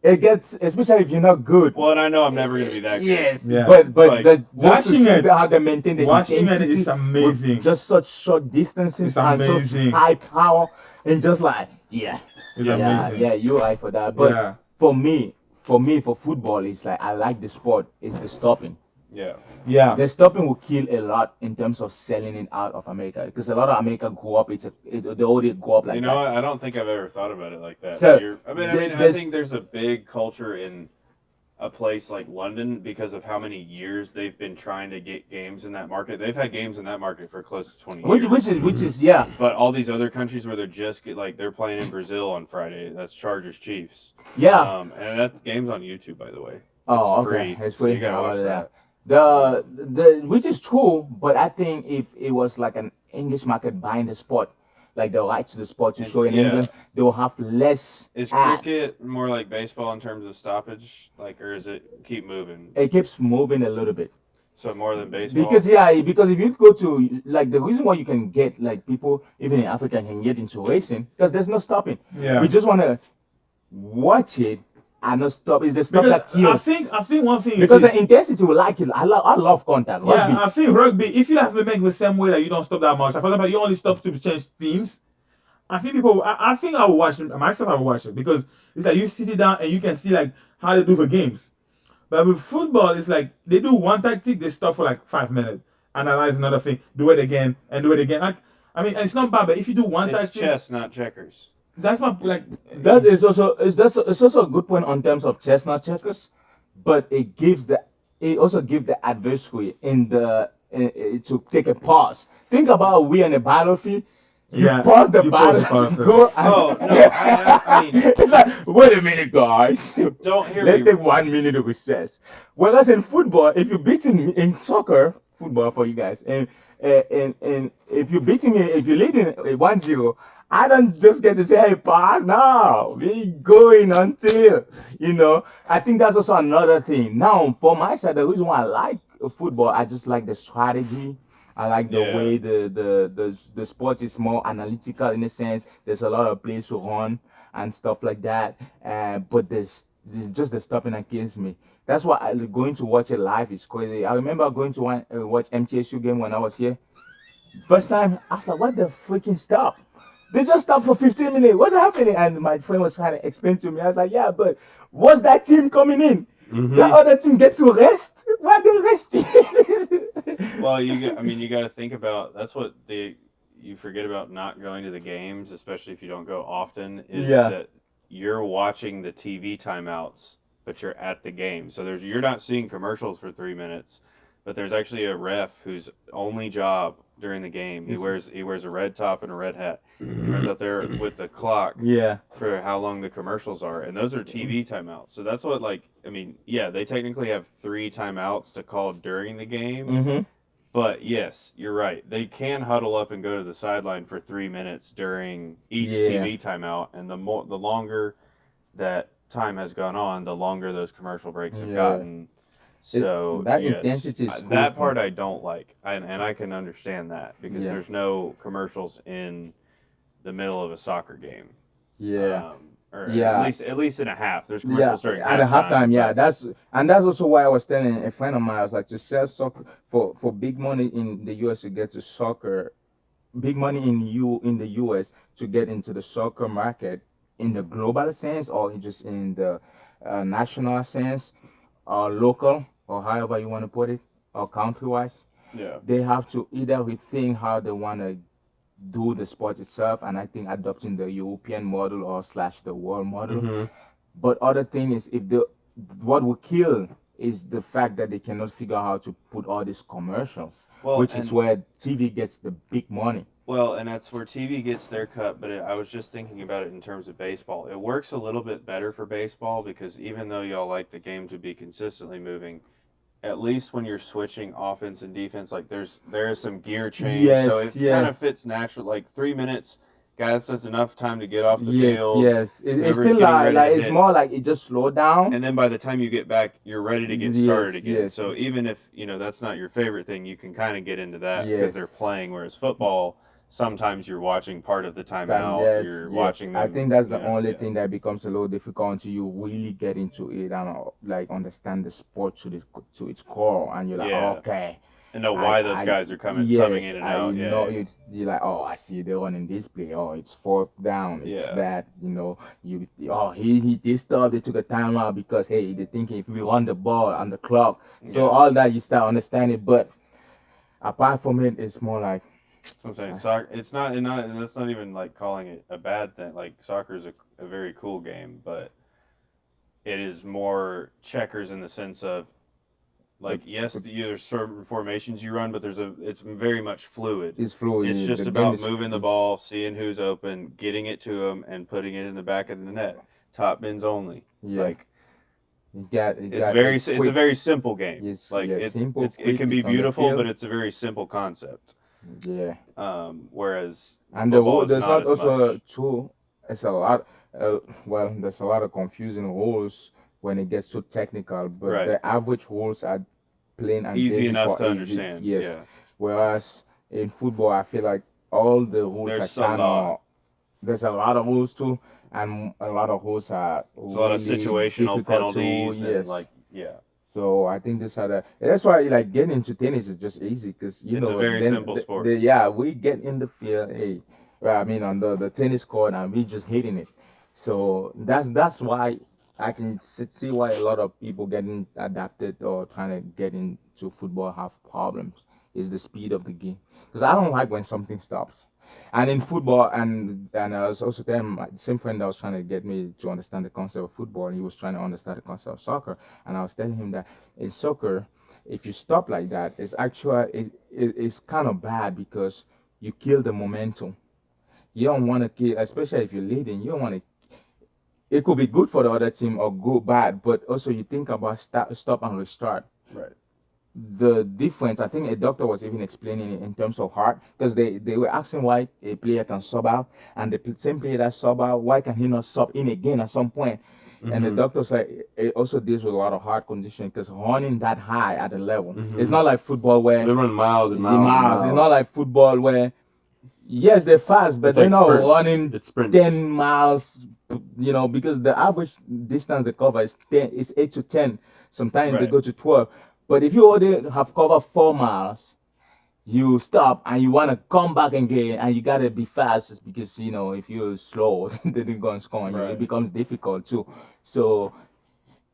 it gets, especially if you're not good. Well, and I know I'm never gonna be that good. Yes, Yeah. but like, just to watching see it- how they maintain the watching it intensity is amazing. with just such short distances It's and such amazing. high power, and just like It's yeah, amazing. yeah, you're right for that. But Yeah. for football, it's like I like the sport. It's the stopping. Yeah. Yeah. The stopping will kill a lot in terms of selling it out of America because a lot of America grew up. They already grew up like You that. know, I don't think I've ever thought about it like that. So, I there's- think there's a big culture in a place like London because of how many years they've been trying to get games in that market. They've had games in that market for close to 20 years. Which is yeah. But all these other countries where they're just they're playing in Brazil on Friday. That's Chargers Chiefs. Yeah. And that game's on YouTube, by the way. Oh, It's okay. free, It's so you free. gotta How watch about that. The which is true, but I think if it was like an English market buying the sport, like the rights to the sport to show in Yeah. England, they will have less Is ads. cricket more like baseball in terms of stoppage, or is it keep moving? It keeps moving a little bit. So more than baseball. Because if you go to like the reason why you can get like people even in Africa can get into racing because there's no stopping. Yeah. We just want to watch it and not stop. It's the stuff Because that kills. I think one thing because is the intensity will like it. I love contact. Rugby. yeah, I think rugby, if you have to make the same way that you don't stop that much, like, for example, you only stop to change teams. I think I think I will watch it myself. I will watch it because it's like you sit it down and you can see like how they do the games. But with football, it's like they do one tactic, they stop for like 5 minutes, analyze another thing, do it again and do it again. I mean, it's not bad, but if you do one it's tactic, chess, not checkers. that's my like. That is also it's also a good point on terms of chestnut checkers, but it also gives the adversary to take a pause. Think about we on a battlefield. You Yeah, pause the you pause the battle to battlefield. go. And Oh, no, I mean, it's like wait a minute, guys. don't hear Let's me. take 1 minute of recess. Whereas in football, if you're beating in soccer, football for you guys, and if you're beating me, if you're leading 1-0, I don't just get to say, hey, pass. No, we going until, I think that's also another thing. Now, for my side, the reason why I like football, I just like the strategy. I like the Yeah. way the sport is more analytical in a sense. There's a lot of plays to run and stuff like that. But there's just the stopping that kills me. That's why going to watch it live is crazy. I remember going to watch MTSU game when I was here. First time, I was like, what the freaking stop? They just stopped for 15 minutes. What's happening? And my friend was trying to explain to me. I was like, yeah, but what's that team coming in? The other team get to rest? Why are they resting? Well, you got to think about that's what you forget about not going to the games, especially if you don't go often. Is Yeah. that you're watching the TV timeouts, but you're at the game. So you're not seeing commercials for 3 minutes. but there's actually a ref whose only job during the game, he wears a red top and a red hat. He runs out there with the clock Yeah. for how long the commercials are, and those are TV timeouts. So that's what, like, I mean, yeah, they technically have 3 timeouts to call during the game. Mm-hmm. But yes, you're right. They can huddle up and go to the sideline for 3 minutes during each TV timeout, and the longer that time has gone on, the longer those commercial breaks have gotten. So that intensity is cool that part I don't like, and I can understand that because Yeah. there's no commercials in the middle of a soccer game. Yeah. Or Yeah. at least in a half. There's commercials during at a halftime. Yeah, but- that's also why I was telling a friend of mine. I was like, to sell soccer for big money in the US to get to soccer, big money in the US to get into the soccer market in the global sense or just in the national sense or local or however you want to put it or country wise. Yeah. They have to either rethink how they want to do the sport itself, and I think adopting the European model or / the world model. But other thing is, what will kill is the fact that they cannot figure out how to put all these commercials, which is where TV gets the big money. Well, and that's where TV gets their cut, but I was just thinking about it in terms of baseball. It works a little bit better for baseball because even though y'all like the game to be consistently moving, at least when you're switching offense and defense, like there is some gear change, so it kind of fits natural. Like 3 minutes, guys, that's enough time to get off the field. Yes, it's Whoever's still getting ready like to it's hit. more like it just slow down. And then by the time you get back, you're ready to get Yes, started again. yes. So even if that's not your favorite thing, you can kind of get into that because they're Yes. playing. Whereas football, sometimes you're watching part of the timeout. Yes, You're yes. watching them. I think that's the yeah, only yeah. thing that becomes a little difficult until you really get into it and like understand the sport to its core, and you're like, Yeah. okay. And know why those guys are coming, subbing in and out. You Yeah, know, yeah. you're like, oh, I see they're running this play. Oh, it's 4th down. It's Yeah. that, he this stuff. They took a timeout because hey, they're thinking if we run the ball on the clock. So Yeah. all that you start understanding. But apart from it, it's more like That's what I'm saying. Soccer. It's not, and that's not even like calling it a bad thing. Like soccer is a very cool game, but it is more checkers in the sense of, like, yes, there's certain formations you run, but it's very much fluid. it's fluid. It's just The about game is- moving the ball, seeing who's open, getting it to them, and putting it in the back of the net. Top bins only. Yeah. Like It's it's a very simple game. It's Like simple, it quick, can be it's on the beautiful, field. but it's a very simple concept. Yeah. Whereas And football is there's not not as also much. too. It's a lot. There's a lot of confusing rules when it gets so technical. But Right. the average rules are plain and Easy basic enough for to easy. understand. Yes. Yeah. Whereas in football, I feel like all the rules There's are a kind lot. of. There's a lot of rules too, and a lot of rules are. There's a lot of situational penalties and like So I think this had a. That's why like getting into tennis is just easy because It's a very simple sport. We get in the field. Hey, well, I mean on the tennis court and we just hitting it. So that's why I can see why a lot of people getting adapted or trying to get into football have problems. Is the speed of the game because I don't like when something stops. And in football, and I was also telling my same friend that was trying to get me to understand the concept of football. He was trying to understand the concept of soccer, and I was telling him that in soccer, if you stop like that, it's kind of bad because you kill the momentum. You don't want to kill, especially if you're leading. You don't want to. It could be good for the other team or go bad, but also you think about stop and restart. right. The difference, I think a doctor was even explaining it in terms of heart, because they were asking why a player can sub out, and the same player that sub out, why can he not sub in again at some point? And the doctor said it also deals with a lot of heart condition because running that high at a level, it's not like football where They run miles and the miles. And miles. It's not like football where, yes, they're fast, but It's they're like not sprints. running It's sprints. 10 miles, because the average distance they cover is 8 to 10. Sometimes they Right. go to 12. But if you already have covered 4 miles, you stop and you want to come back again, and you got to be fast because, if you're slow, then you're going to score on you. It Right. becomes difficult too. So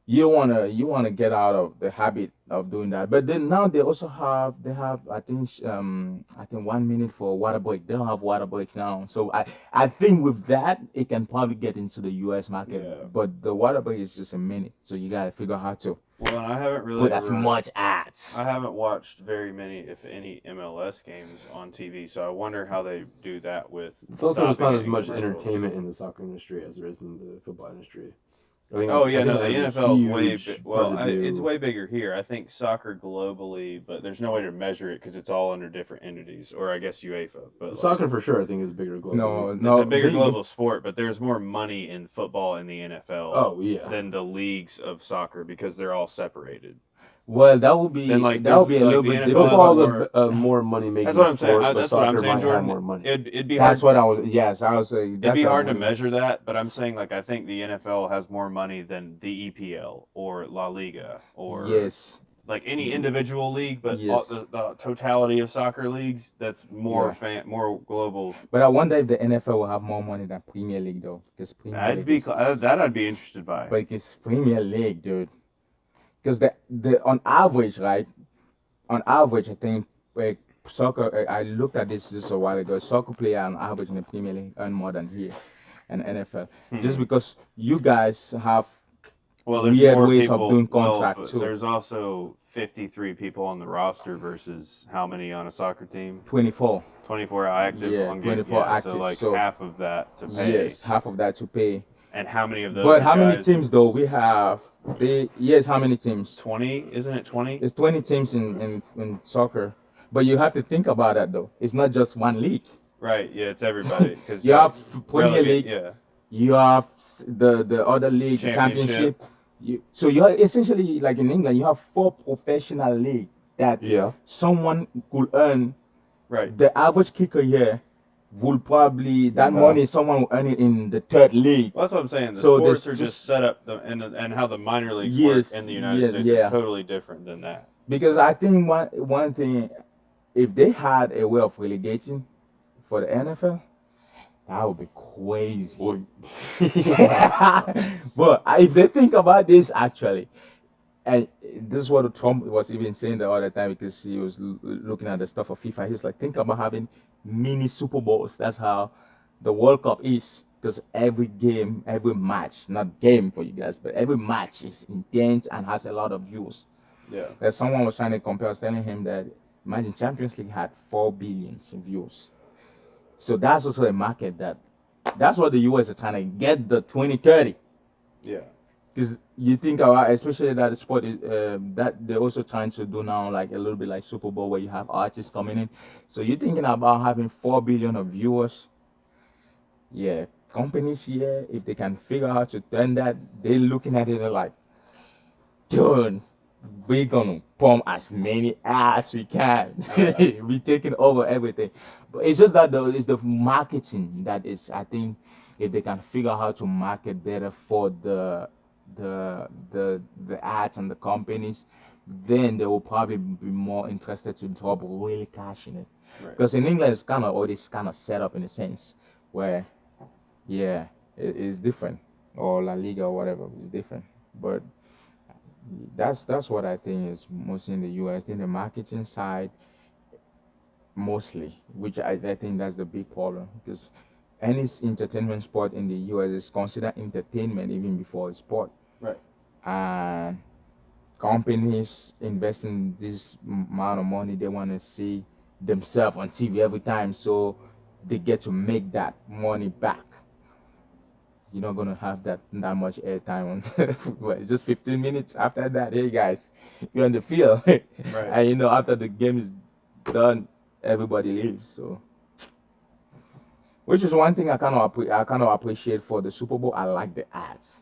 you wanna get out of the habit of doing that. But then now they have I think 1 minute for water break. They don't have water breaks now. So I think with that it can probably get into the US market. Yeah. But the water break is just a minute. So you gotta figure out how to Well, and I haven't really put as ever- much ads. I haven't watched very many, if any, MLS games on TV, so I wonder how they do that with. It's also stopping not as any much commercials. entertainment in the soccer industry as there is in the football industry. I think Oh that's- yeah, I think no, the that's a NFL is way huge big. part Well, to do. it's way bigger here. I think soccer globally, but there's no way to measure it because it's all under different entities, or I guess UEFA. But like, Soccer for sure, I think is bigger globally. No, it's no, a bigger they- global sport, but there's more money in football in the NFL Oh yeah. than the leagues of soccer because they're all separated. Well, that would be Then, like, that would be a there's, little like, bit the different. NFL Football is a more money making That's what I'm sport, saying. but That's what I'm soccer saying, might Jordan. have more money. It'd be That's hard. what I was. Yes, I was saying. It'd be hard to measure that, but I'm saying like I think the NFL has more money than the EPL or La Liga or Yes. like any individual league, but Yes. the totality of soccer leagues that's more Yeah. more global. But I wonder if the NFL will have more money than Premier League though, because Premier I'd League be is- that I'd be interested by. But it's Premier League, dude. Because the on average, right? On average, I think like soccer. I looked at this just a while ago. Soccer player on average in the Premier League earn more than here, and NFL. Just because you guys have Well, there's weird more ways of people, doing well, contract, but too. There's also 53 people on the roster versus how many on a soccer team? 24. 24 active. Yeah, on 24 yeah, active, So like so- half of that to pay. Yes, half of that to pay. And how many of those? But are how many guys- teams though? We have how many teams? 20, isn't it 20? It's 20 teams in soccer. But you have to think about that though. It's not just one league. Right, yeah, it's everybody. Because You have Premier League, Yeah, you have the other league, Championship. championship. So you are essentially like in England, you have 4 professional league that Yeah. someone could earn. right. The average kicker here will probably that Yeah. money someone will earn it in the 3rd league. Well, that's what I'm saying. The So sports there's are just just- set up, and how the minor leagues Yes, work in the United yes, States yeah. is totally different than that. Because I think one thing, if they had a way of relegating for the NFL, that would be crazy. Boy. But if they think about this actually, and this is what Trump was even saying the other time because he was looking at the stuff of FIFA. He's like, think about having mini Super Bowls. That's how the World Cup is. Because every game, every match, not game for you guys, but every match is intense and has a lot of views. Yeah. That someone was trying to compare, I was telling him that imagine Champions League had 4 billion views. So that's also a market that's what the US are trying to get the 2030. Yeah. Because you think about, especially that the sport is that they're also trying to do now, like a little bit like Super Bowl, where you have artists coming in. So you're thinking about having 4 billion of viewers. Yeah, companies here, if they can figure out how to turn that, they're looking at it like, dude, we're gonna pump as many as we can. We're taking over everything. But it's just that it's the marketing that is, I think, if they can figure out how to market better for the ads and the companies, then they will probably be more interested to drop really cash in it. Right. Because in England, it's kind of already kind of set up in a sense where, yeah, it's different, or La Liga or whatever, it's different. But that's what I think is mostly in the US. In the marketing side, mostly, which I think that's the big problem because any entertainment sport in the US is considered entertainment even before it's sport. Right. And companies investing this amount of money, they want to see themselves on TV every time, so they get to make that money back. You're not gonna have that much airtime on well, it's just 15 minutes after that. Hey guys, you're on the field, and after the game is done, everybody leaves. So, which is one thing I kind of appreciate for the Super Bowl. I like the ads.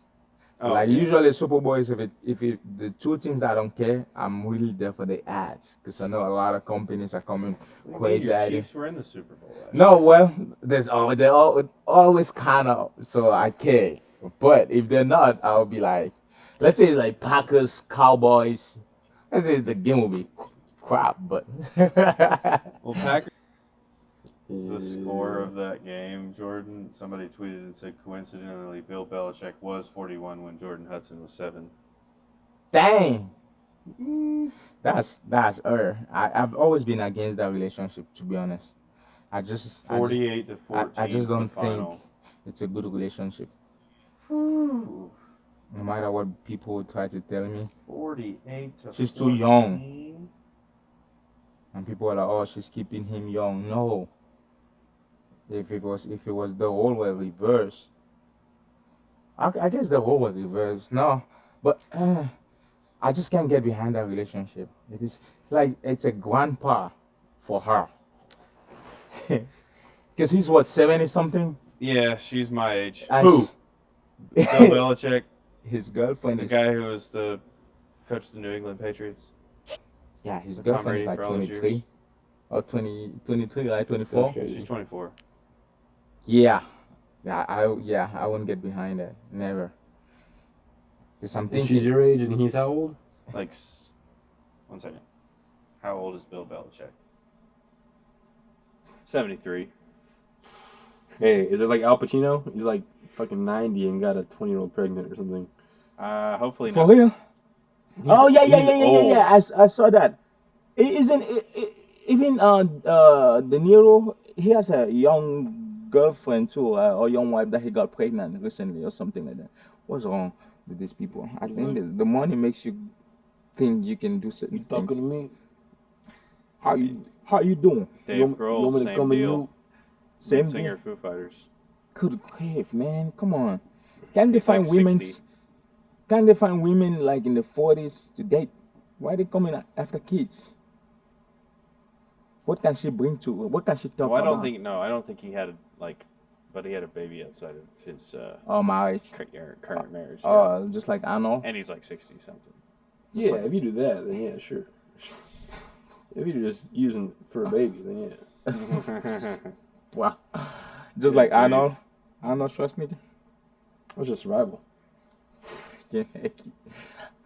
Oh, like yeah. usually Super Bowl is if the 2 teams I don't care, I'm really there for the ads because I know a lot of companies are coming crazy Your at it. Chiefs were in the Super Bowl. Last No, well, they're always kind of, so I care. But if they're not, I'll be like, let's say it's like Packers, Cowboys. Let's say the game will be crap, but Well, Packers. The score of that game, Jordan. Somebody tweeted and said coincidentally, Bill Belichick was 41 when Jordan Hudson was 7. Dang. That's her. I've always been against that relationship, to be honest. I just 48 to 14. I just don't think final. it's a good relationship. Whew. No matter what people try to tell me, 48 to she's 14. too young. And people are like, oh, she's keeping him young. No. If it was the whole way reverse, I guess the whole way reverse. No, but I just can't get behind that relationship. It is like it's a grandpa for her. Because he's what, 70 something? Yeah, she's my age. And Who? Bill Belichick, his girlfriend the is guy who was the coach of the New England Patriots. yeah, his Tom girlfriend is Brady like for all his years. 23 or 23, like 24. That's crazy. She's 24. Yeah, I wouldn't get behind that. Never. Because I'm And thinking she's your age and he's how old? Like, 1 second. How old is Bill Belichick? 73. Hey, is it like Al Pacino? He's like fucking 90 and got a 20-year-old pregnant or something. Hopefully for not. real. Oh yeah. old. I saw that. Isn't even De Niro? He has a young girlfriend too, or young wife that he got pregnant recently, or something like that. What's wrong with these people? I think the money makes you think you can do certain You talking to things. me? How you doing? Dave You want Grohl, me to same come and deal. you? Same Lead singer, thing. Foo Fighters. Good grief, man! Come on. Can they He's like find women? 60. Can they find women like in the 40s to date? Why are they coming after kids? What can she bring to? What can she talk Well, I about? I don't think he had but he had a baby outside of his Oh, marriage. current marriage. yeah. Oh, just like Arnold. And he's like 60 something. Yeah, if you do that, then yeah, sure. If you're just using for a baby, then yeah. Wow. Just like Arnold. Arnold Schwarzenegger. That's just survival. Yeah.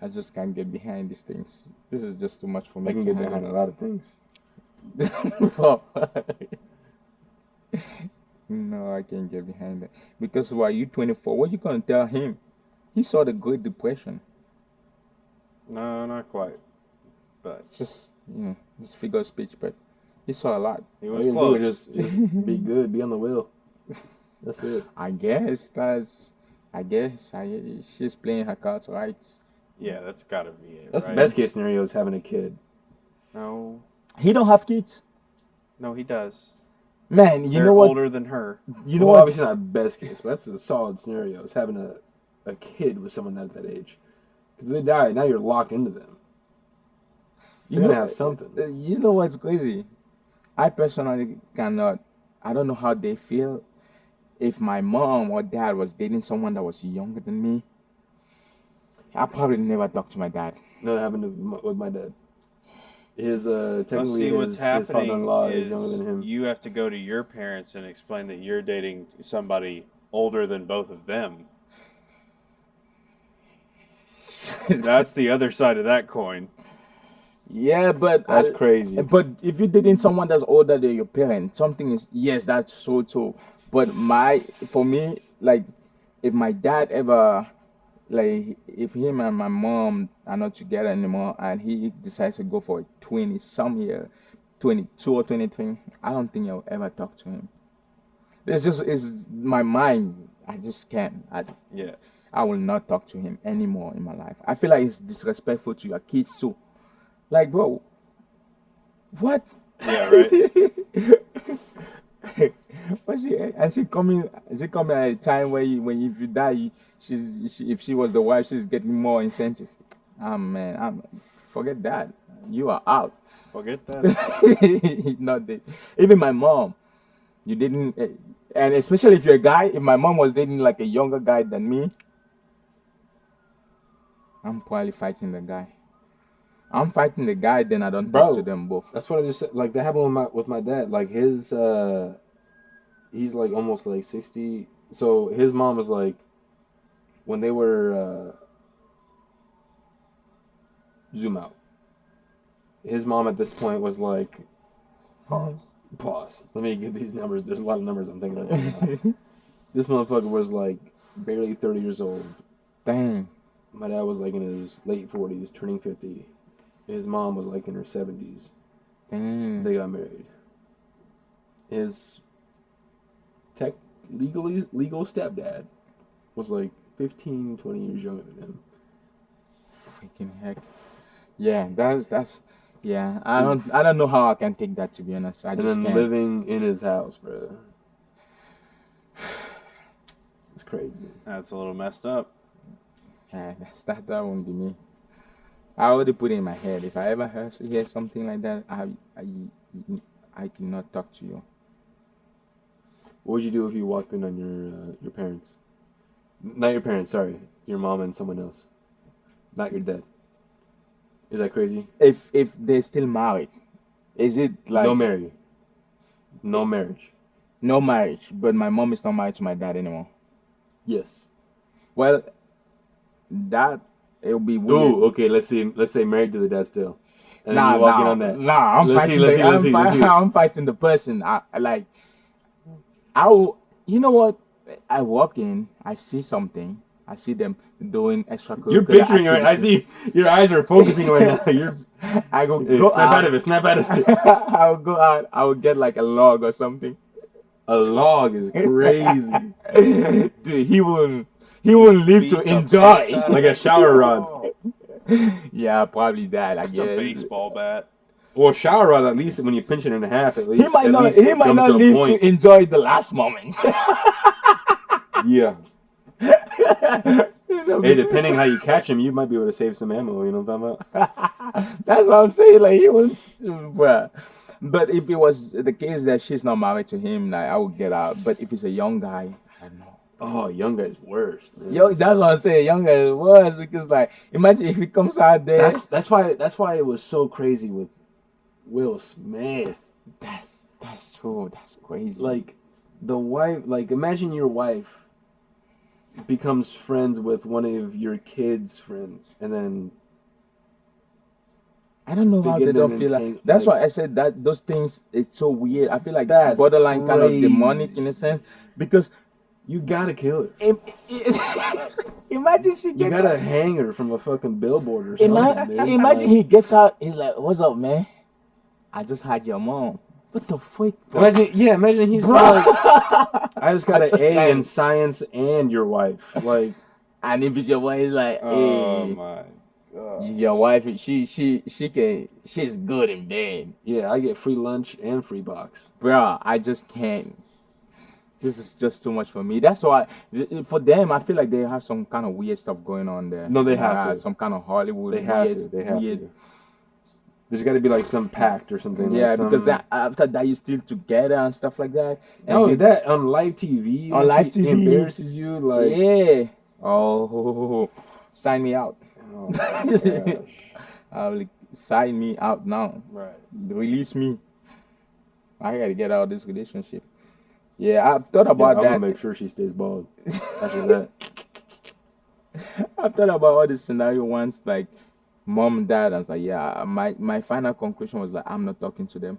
I just can't get behind these things. This is just too much for me I can to get behind a handle. lot of things. Oh. No, I can't get behind that. Because why you 24? What you gonna tell him? He saw the Great Depression. No, not quite. But It's just figure of speech, but he saw a lot. he All was you gotta do close. is just be good, be on the wheel. That's it. I guess she's playing her cards right. Yeah, that's got to be it. That's right? the best case scenario is having a kid. No, He don't have kids. no, he does. Man, you They're know what? older than her. You know Well, what? obviously not best case, but that's a solid scenario. Is having a kid with someone at that age. Because if they die, now you're locked into them. You're gonna have something. You know what's crazy? I personally cannot. I don't know how they feel if my mom or dad was dating someone that was younger than me. I probably never talk to my dad. No, that happened with my dad. His Let's technically see what's his happening father-in-law is younger is than him. you have to go to your parents and explain that you're dating somebody older than both of them. That's the other side of that coin. Yeah, but That's crazy. But if you're dating someone that's older than your parent, something is yes, that's so too. But for me, like, if my dad ever, like, if him and my mom are not together anymore, and he decides to go for a 20-some year, 22 or 23, I don't think I'll ever talk to him. It's my mind. I just can't. Yeah. I will not talk to him anymore in my life. I feel like it's disrespectful to your kids too. Like, bro, what? Yeah, right. She coming at a time where if you die, if she was the wife, she's getting more incentive. Man, forget that. You are out. Forget that. Not that. Even my mom, you didn't, and especially if you're a guy. If my mom was dating like a younger guy than me, I'm probably fighting the guy. I'm fighting the guy, then I don't talk to them both. That's what I just said. Like that happened with my dad. Like his he's like almost like 60. So his mom was like when they were zoom out. His mom at this point was like pause. Let me get these numbers. There's a lot of numbers I'm thinking of. This motherfucker was like barely 30 years old. Dang. my dad was like in his late 40s, turning 50. His mom was like in her 70s. Damn. They got married. His legal stepdad was like 15, 20 years younger than him. Freaking heck. Yeah, that's yeah. I don't know how I can take that, to be honest. I And just then can't. living in his house, bro. It's crazy. That's a little messed up. Yeah, that won't be me. I already put it in my head. If I ever hear something like that, I cannot talk to you. What would you do if you walked in on your parents? Not your parents, sorry. Your mom and someone else. Not your dad. Is that crazy? If they're still married, is it like No marriage. No marriage. no marriage? But my mom is not married to my dad anymore. Yes. Well, that it'll be weird. Ooh, okay, let's say married to the dad still. And then Nah, you walk in nah, on that. nah. I'm Let's fighting. see, let's see, let's see, let's see. I'm fighting the person. I like. You know what? I walk in, I see something. I see them doing extracurricular. You're picturing it. I activities. see your eyes are focusing right now. You're I go Hey, go snap out. out of it, snap out of it. I'll go out. I will get like a log or something. A log is crazy. Dude, he won't live Beat to the enjoy. piss out Like a shower rod. Yeah, probably that. I Just a guess. baseball bat. Or shower rod, at least when you pinch it in half, at least. He might at not. least He it might comes not to a live point. to enjoy the last moment. Yeah. You know, Hey, depending how you catch him, you might be able to save some ammo. You know what I'm talking about? That's what I'm saying. Like he was, well, but if it was the case that she's not married to him, like I would get out. But if it's a young guy, I don't know. Oh, young guy's worse. Man. Yo, that's what I'm saying. Young guy is worse because like imagine if he comes out there. That's why it was so crazy with Will Smith. That's true. That's crazy. Like the wife, like imagine your wife becomes friends with one of your kids' friends, and then I don't know they how get they don't them feel like. entangled, That's like- why I said that those things. It's so weird. I feel like That's borderline kind of crazy. demonic in a sense because you gotta kill her. imagine she You gets gotta out. hang her from a fucking billboard or something. dude. Imagine he gets out. He's like, "What's up, man? I just had your mom. What the fuck? bro?" Imagine he's Bro. like, I just got I an just A got- in science and your wife. Like, And if it's your wife, it's like, Oh hey, my god. your wife, she's good in bed, yeah, I get free lunch and free box. bro. I just can't. This is just too much for me. That's why, for them, I feel like they have some kind of weird stuff going on there. No, they have to. Some kind of Hollywood. They have weird, to. They have weird, to. There's got to be like some pact or something. Yeah, like some, because that after that you still together and stuff like that. And No, he- that on live TV. On that live shit TV. embarrasses you. Like, yeah. Oh, sign me out. oh my gosh. Sign me out now. Right. Release me. I gotta get out of this relationship. Yeah, I've thought Yeah, about I'm that. gonna make sure she stays bald. After that, I've thought about all this scenario once, like mom and dad. I was like, yeah. My final conclusion was like, I'm not talking to them.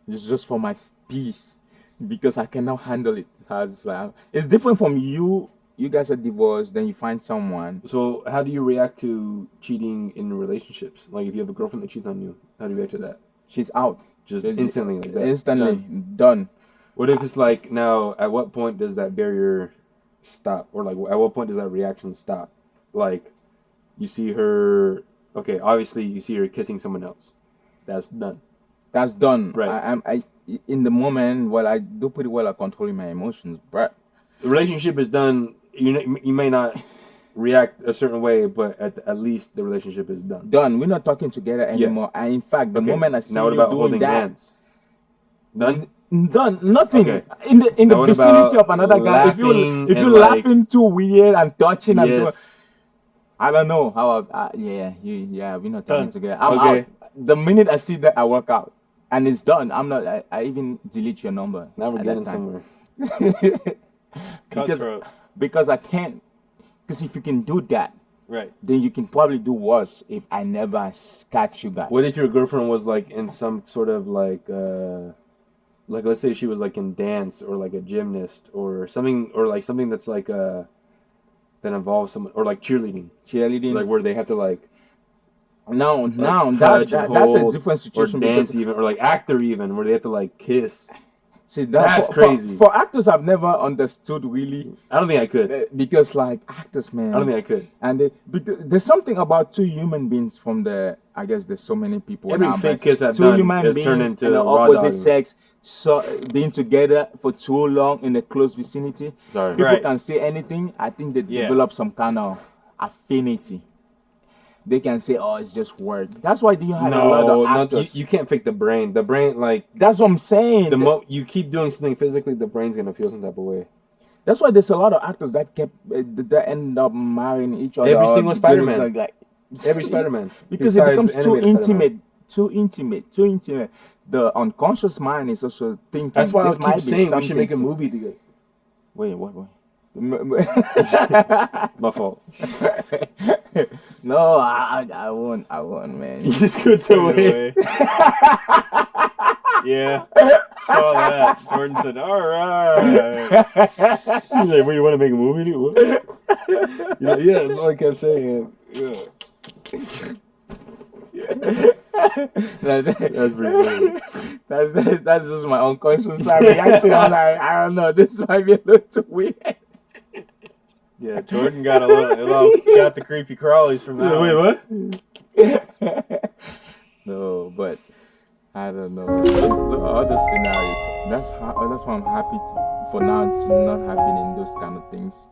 It's just for my peace because I cannot handle it. So I was like, it's different from you. You guys are divorced, then you find someone. so how do you react to cheating in relationships? Like, if you have a girlfriend that cheats on you, how do you react to that? She's out. Just She's instantly, like that. Instantly Done. done. What if it's like now? At what point does that barrier stop, or like at what point does that reaction stop? Like, you see her. Okay, obviously you see her kissing someone else. That's done. That's done. Right. I in the moment, well, I do pretty well at controlling my emotions, but The relationship is done. You may not react a certain way, but at least the relationship is done. done. We're not talking together anymore. And in fact, the Okay, moment I see now what you about doing holding that, hands? Done. done. Nothing Okay. in the Now what vicinity about of another guy. If laughing you're and, like- laughing too weird and touching and doing, Yes. I don't know how. Yeah, we're not talking Done. together. I'm Okay. out. The minute I see that, I walk out, and it's done. I'm not. I even delete your number. Now we're at getting that time. somewhere. Cutthroat. because I can't. Because if you can do that, Right. then you can probably do worse if I never catch you guys. What if your girlfriend was like in some sort of like let's say she was like in dance or like a gymnast or something, or like something that's like that involves someone, or like cheerleading, cheerleading. like where they have to like now touch and that's a hold, different or situation dance because even, or like actor even, where they have to like kiss. see That's for, crazy. For actors. I've never understood really I don't think I could. because like actors, man. I don't think I could. And there's something about two human beings from the. I guess there's so many people. Every now, fake but kiss I've two done human has beings turned in into the raw opposite dogging. sex, so being together for too long in a close vicinity. Sorry. People Right. can say anything. I think they Yeah. develop some kind of affinity. They can say, "Oh, it's just word." That's why you have a lot No, of actors. you can't fake the brain. The brain, like That's what I'm saying. you keep doing something physically, the brain's gonna feel some type of way. That's why there's a lot of actors that kept that end up marrying each other. Every or single doing Spider-Man. something like Every Spider-Man, because it becomes besides too animated Spider-Man. too intimate. The unconscious mind is also thinking. That's why I this keep might be saying we should make a something- movie together. Wait, what? My fault. No, I won't, man. You just go to Took away. it away. Yeah. Saw that. Jordan said, all right. He's like, "What, you want to make a movie? Dude? What?" You're like, yeah, that's all I kept saying. Yeah. That's pretty funny. That's just my unconscious side reacting. I'm like, I don't know, this might be a little too weird. Yeah, Jordan got got the creepy crawlies from that. Wait, one. what? No, but I don't know. The other scenarios. That's why I'm happy for now to not have been in those kind of things.